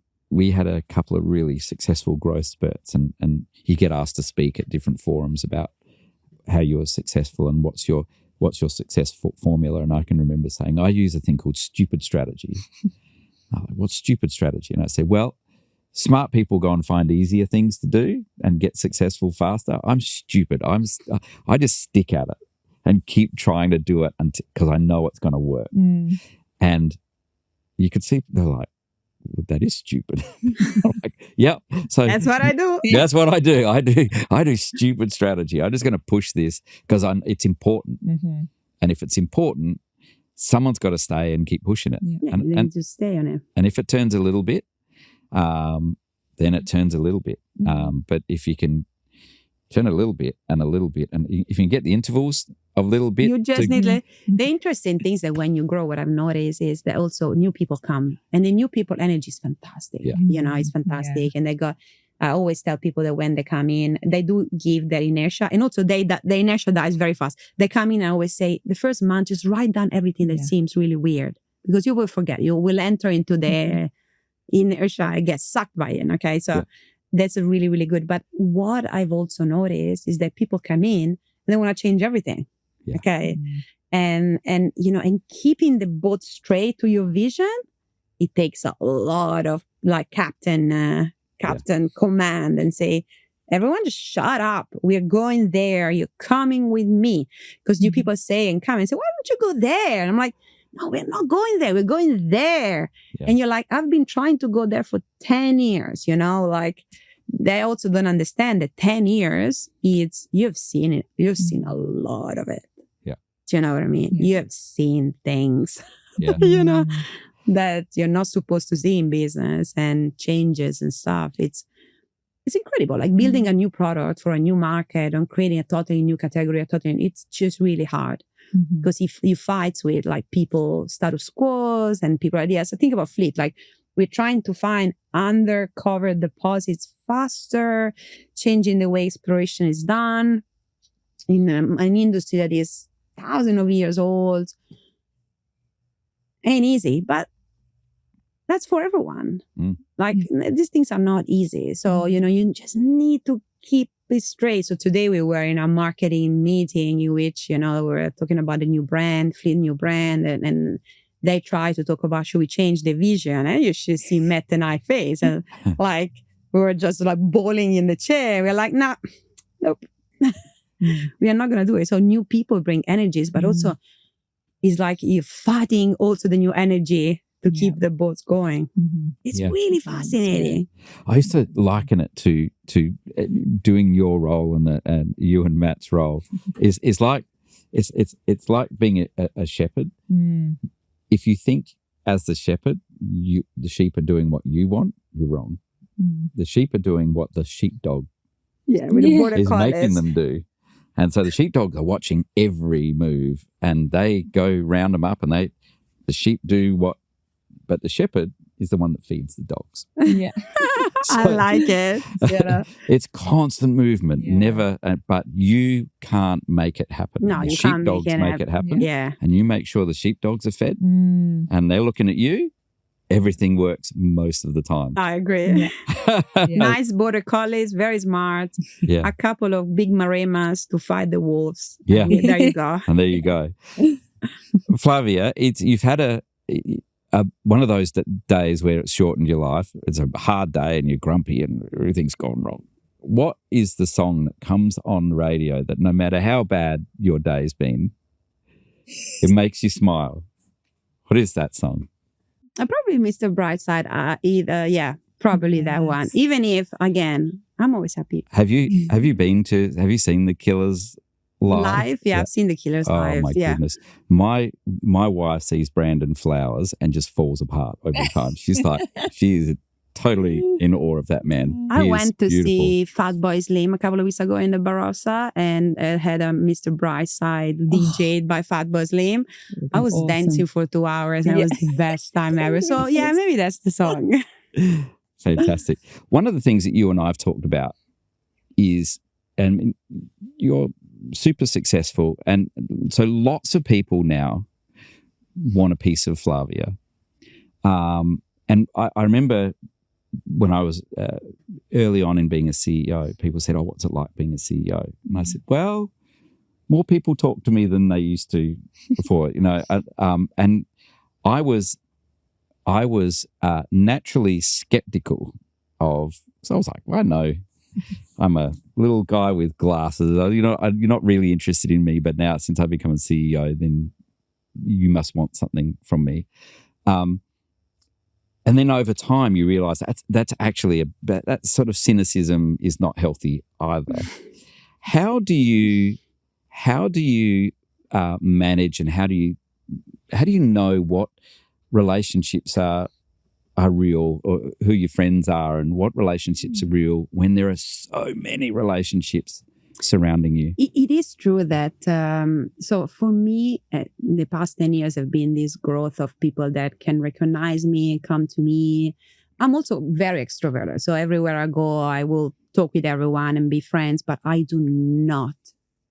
had a couple of really successful growth spurts, and you get asked to speak at different forums about how you're successful and what's your success formula. And I can remember saying, I use a thing called stupid strategy. I'm like, what's stupid strategy? And I said, well, smart people go and find easier things to do and get successful faster. I'm stupid. I just stick at it and keep trying to do it because I know it's going to work. And you could see they're like, well, that is stupid. I'm like, yep. So that's what I do. That's what I do. I do stupid strategy. I'm just going to push this because it's important. And if it's important, someone's got to stay and keep pushing it. And just stay on it. And if it turns a little bit, then it turns a little bit. But if you can turn a little bit and a little bit. And if you can get the intervals of a little bit. You just need the interesting things that when you grow, what I've noticed is that also new people come, and the new people energy is fantastic. Yeah. You know, it's fantastic. And I always tell people that when they come in, they do give their inertia, and also the inertia dies very fast. They come in, I always say, the first month, just write down everything that seems really weird, because you will forget. You will enter into the inertia and get sucked by it. Okay, so that's a really, really good. But what I've also noticed is that people come in and they want to change everything. Yeah. Okay, and you know, and keeping the boat straight to your vision, it takes a lot of like captain command and say, everyone just shut up. We're going there. You're coming with me. Because you people say and come and say, why don't you go there? And I'm like, no, we're not going there. We're going there. Yeah. And you're like, I've been trying to go there for 10 years, you know, like they also don't understand that 10 years, you've seen it. You've seen a lot of it. Yeah. Do you know what I mean? Yeah. You have seen things, yeah. you know, that you're not supposed to see in business, and changes and stuff. It's incredible. Like building a new product for a new market and creating a totally new category, it's just really hard. Because if you fight with like people status quos and people ideas, so think about fleet. Like we're trying to find undercover deposits faster, changing the way exploration is done in an industry that is thousands of years old. Ain't easy, but that's for everyone. Like these things are not easy. So, you know, you just need to keep it straight. So today we were in a marketing meeting in which, you know, we're talking about a new brand, fleet new brand, and they try to talk about, should we change the vision? And you should see Matt and I face. And like, we were just like bowling in the chair. We're like, nah, nope. We are not going to do it. So new people bring energies, but also it's like you're fighting also the new energy to keep the boats going. It's really fascinating. I used to liken it to doing your role and you and Matt's role is like it's like being a shepherd. If you think as the shepherd, the sheep are doing what you want, you're wrong. The sheep are doing what the sheepdog is making them do. And so the sheepdogs are watching every move, and they go round them up, and the sheep do what. But the shepherd is the one that feeds the dogs. Yeah. So, I like it. It's constant movement, never, but you can't make it happen. No, the you can't sheepdogs make it happen. Yeah. And you make sure the sheepdogs are fed and they're looking at you. Everything works most of the time. I agree. Nice border collies, very smart. Yeah. A couple of big maremas to fight the wolves. Yeah. There you go. And there you go. Flavia, you've had one of those days where it's shortened your life. It's a hard day and you're grumpy and everything's gone wrong. What is the song that comes on the radio that no matter how bad your day's been, it makes you smile? What is that song? Probably Mr. Brightside. Probably that one. Even if, again, I'm always happy. Have you seen the Killers live? Yeah, I've seen the Killers live. Oh my goodness. My wife sees Brandon Flowers and just falls apart every time. She's like, she is totally in awe of that man. I went to see Fatboy Slim a couple of weeks ago in the Barossa, and had a Mr. Brightside DJ'd by Fatboy Slim. I was dancing for 2 hours, and it was the best time ever. So yeah, maybe that's the song. Fantastic. One of the things that you and I have talked about is, and you're super successful, and so lots of people now want a piece of Flavia. And I remember when I was early on in being a CEO, people said, "Oh, what's it like being a CEO?" And I said, "Well, more people talk to me than they used to before, you know." And I was naturally skeptical of. So I was like, "Well, I know I'm a little guy with glasses. You're not really interested in me. But now, since I've become a CEO, then you must want something from me." And then over time, you realise that's actually that sort of cynicism is not healthy either. How do you manage, and how do you know what relationships are real, or who your friends are, and what relationships are real when there are so many relationships surrounding you? It is true that, so for me, the past 10 years have been this growth of people that can recognize me, come to me. I'm also very extroverted. So everywhere I go, I will talk with everyone and be friends, but I do not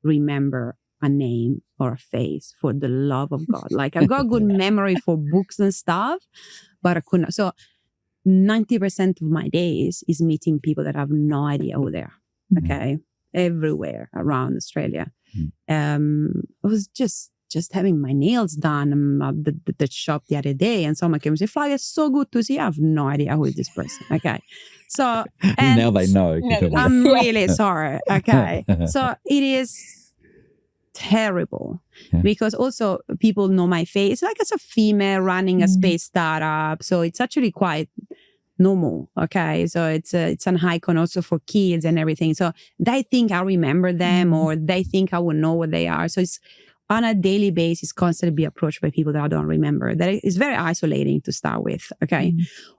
remember a name or a face, for the love of God. Like, I've got good memory for books and stuff, but I couldn't. So 90% of my days is meeting people that I have no idea who they are. Okay. Everywhere around Australia. I was just having my nails done at the shop the other day, and someone came and said, Flavia, it's so good to see you. I have no idea who is this person. Okay. So now they know. I'm really sorry. Okay. So it is terrible because also people know my face. Like, as a female running a space startup, so it's actually quite normal. Okay. So it's an icon also for kids and everything. So they think I remember them, or they think I will know what they are. So it's on a daily basis, constantly be approached by people that I don't remember. That is very isolating to start with. Okay.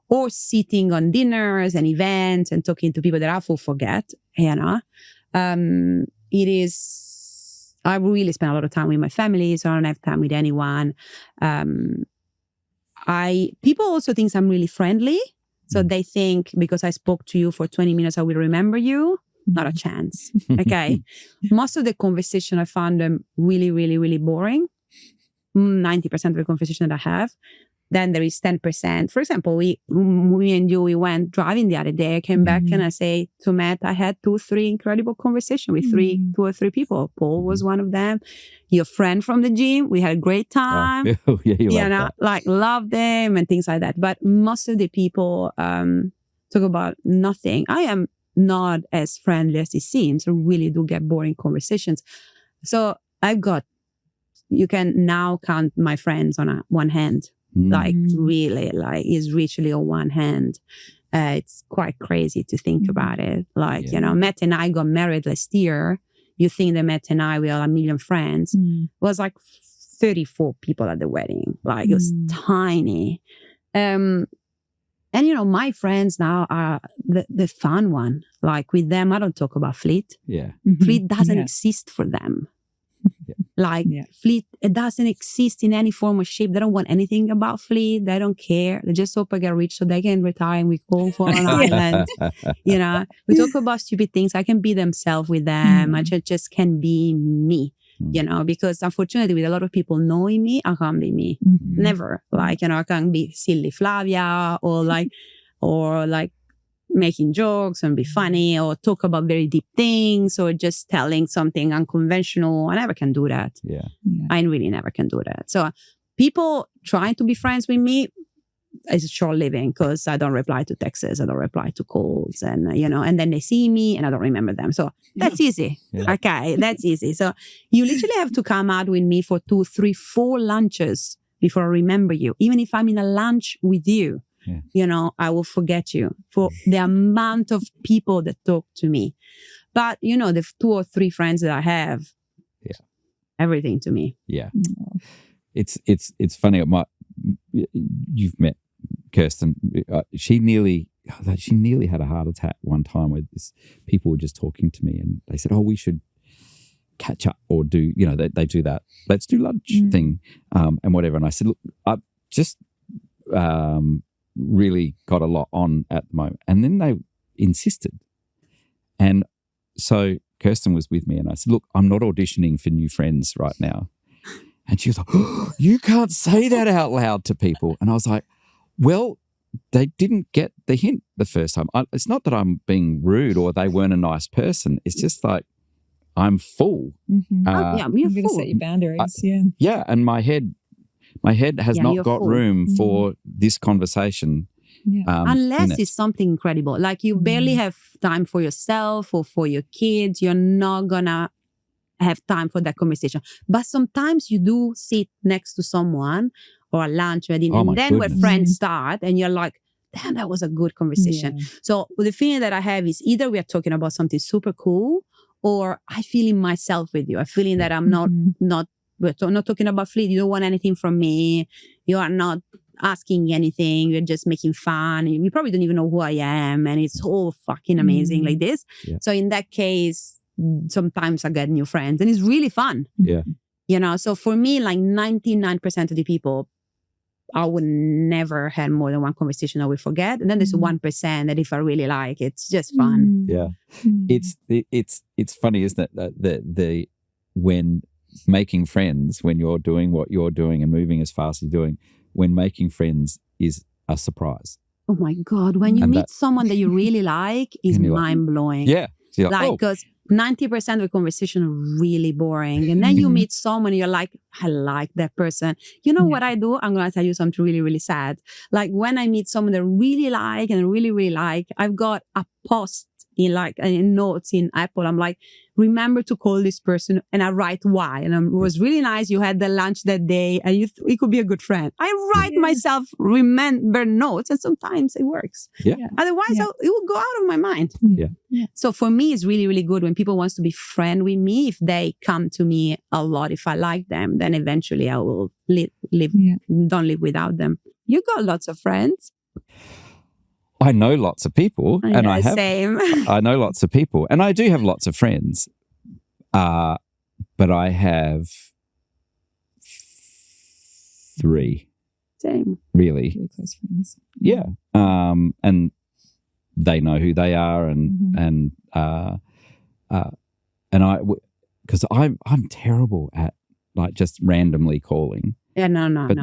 Or sitting on dinners and events and talking to people that I will forget, it is, I really spend a lot of time with my family, so I don't have time with anyone. People also think I'm really friendly. So they think because I spoke to you for 20 minutes, I will remember you. Not a chance. Okay. Most of the conversation, I found them really, really, really boring. 90% of the conversation that I have. Then there is 10%. For example, me and you, we went driving the other day. I came back and I say to Matt, I had 2-3 incredible conversations with 2 or 3 people. Paul was one of them. Your friend from the gym. We had a great time. Oh, yeah, you know, like love them and things like that. But most of the people talk about nothing. I am not as friendly as it seems. I really do get boring conversations. So you can now count my friends on one hand. Like really, like is literally on one hand. It's quite crazy to think about it. Like, Matt and I got married last year. You think that Matt and I, we are a million friends. It was like 34 people at the wedding. Like, it was tiny. And my friends now are the fun one. Like, with them, I don't talk about Fleet. Yeah. Fleet doesn't exist for them. Fleet, it doesn't exist in any form or shape. They don't want anything about Fleet. They don't care. They just hope I get rich so they can retire and we go for an island. We talk about stupid things. I can be themselves with them. I just can be me. Because unfortunately, with a lot of people knowing me, I can't be me. Never. Like, I can't be silly Flavia or making jokes and be funny or talk about very deep things or just telling something unconventional. I never can do that. Yeah. I really never can do that. So people trying to be friends with me is short living because I don't reply to texts. I don't reply to calls and, and then they see me and I don't remember them. So that's easy. Yeah. Okay. That's easy. So you literally have to come out with me for 2, 3, 4 lunches before I remember you. Even if I'm in a lunch with you. I will forget you for the amount of people that talk to me. But, the 2 or 3 friends that I have, everything to me. Yeah. It's funny. You've met Kirsten. She nearly had a heart attack one time where people were just talking to me and they said, oh, we should catch up or do, they do that. Let's do lunch thing and whatever. And I said, look, I just... really got a lot on at the moment. And then they insisted. And so Kirsten was with me and I said, look, I'm not auditioning for new friends right now. And she was like, oh, you can't say that out loud to people. And I was like, well, they didn't get the hint the first time. It's not that I'm being rude or they weren't a nice person. It's just like, I'm full. You're going to set your boundaries. And my head has not got full. room for this conversation. Unless it's something incredible. Like you barely have time for yourself or for your kids. You're not going to have time for that conversation. But sometimes you do sit next to someone or a lunch wedding and then when friends start and you're like, damn, that was a good conversation. So the feeling that I have is either we are talking about something super cool or I feeling myself with you. I'm feeling that I'm not we're not talking about Fleet. You don't want anything from me. You are not asking anything. You're just making fun. You probably don't even know who I am. And it's all fucking amazing like this. Yeah. So in that case, sometimes I get new friends, and it's really fun. Yeah. You know, so for me, like 99% of the people, I would never have more than one conversation I will forget. And then there's 1% that if I really like, it's just fun. Yeah. It's funny, isn't it? The when making friends, when you're doing what you're doing and moving as fast as you're doing, when making friends is a surprise. Oh my God. When you meet someone that you really like, is mind blowing. Yeah. So like, because 90% of the conversation are really boring. And then you meet someone, you're like, I like that person. You know what I do? I'm going to tell you something really, really sad. Like when I meet someone that I really like and really, really like, I've got a post in notes in Apple. I'm like, remember to call this person, and I write why. And it was really nice. You had the lunch that day, and it could be a good friend. I write myself remember notes, and sometimes it works. Yeah. Otherwise, it will go out of my mind. Yeah. So for me, it's really, really good when people want to be friend with me. If they come to me a lot, if I like them, then eventually I will don't live without them. You got lots of friends. I know lots of people, and same. I know lots of people, and I do have lots of friends, but I have 3. Same. Really close friends. Yeah. And they know who they are, and I, because I'm terrible at like just randomly calling. Yeah, no. But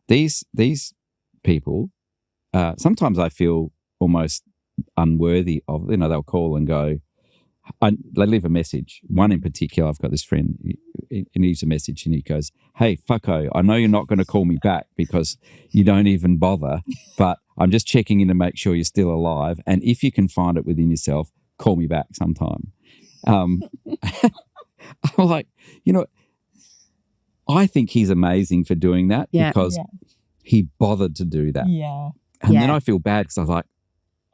these people. Sometimes I feel almost unworthy of, they'll call and go, they leave a message. One in particular, I've got this friend, he leaves a message and he goes, hey, fucko, I know you're not going to call me back because you don't even bother, but I'm just checking in to make sure you're still alive. And if you can find it within yourself, call me back sometime. I'm like, I think he's amazing for doing that because he bothered to do that. Yeah. And then I feel bad because I was like,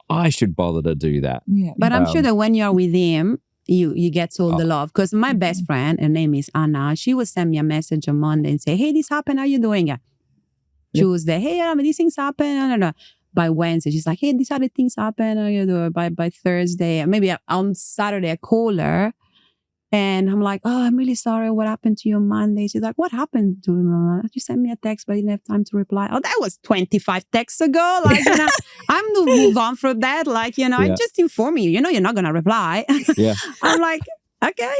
I should bother to do that. Yeah. But I'm sure that when you're with him, you get all the love. Because my best friend, her name is Anna, she would send me a message on Monday and say, hey, this happened, how you doing? Tuesday, hey, these things happen. By Wednesday, she's like, hey, these other things happen, how you doing? By Thursday, maybe on Saturday, I call her. And I'm like, oh, I'm really sorry. What happened to you on Monday? She's like, what happened to him? You sent me a text, but I didn't have time to reply. Oh, that was 25 texts ago. Like, I'm to move on from that. Like, I just inform you. You're not going to reply. Yeah. I'm like, okay.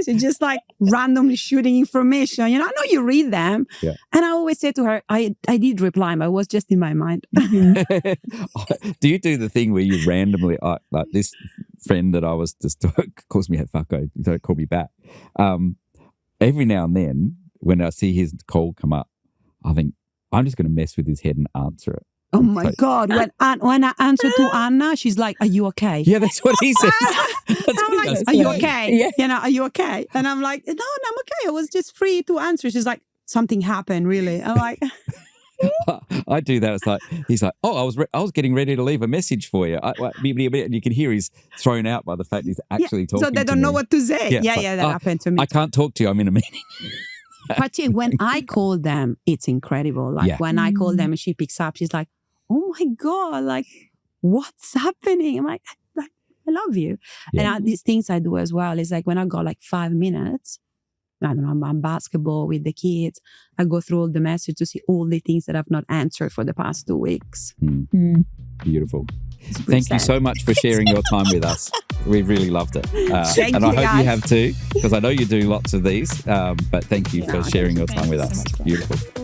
So just like randomly shooting information. I know you read them. Yeah. And I always say to her, I did reply, but it was just in my mind. Do you do the thing where you randomly, like this friend that I was just calls me a fucko, don't call me back. Every now and then when I see his call come up, I think I'm just going to mess with his head and answer it. Oh my God. When I answer to Anna, she's like, are you okay? Yeah, that's what he says. I'm like, are you okay? Yeah. Are you okay? And I'm like, no, I'm okay. I was just free to answer. She's like, something happened, really. I'm like... I do that. It's like, he's like, oh, I was getting ready to leave a message for you. And you can hear he's thrown out by the fact he's actually talking to me. So they don't know what to say. Yeah, like, that happened to me. I can't talk to you. I'm in a meeting. But when I call them, it's incredible. Like when I call them and she picks up, she's like, oh my God, like what's happening? I'm like, I love you. Yeah. And these things I do as well is like when I got like 5 minutes, I don't know, I'm basketball with the kids. I go through all the messages to see all the things that I've not answered for the past 2 weeks. Beautiful. Thank you so much for sharing your time with us. We've really loved it. And I hope you have too, because I know you do lots of these. But thank you for sharing your time with us. Beautiful.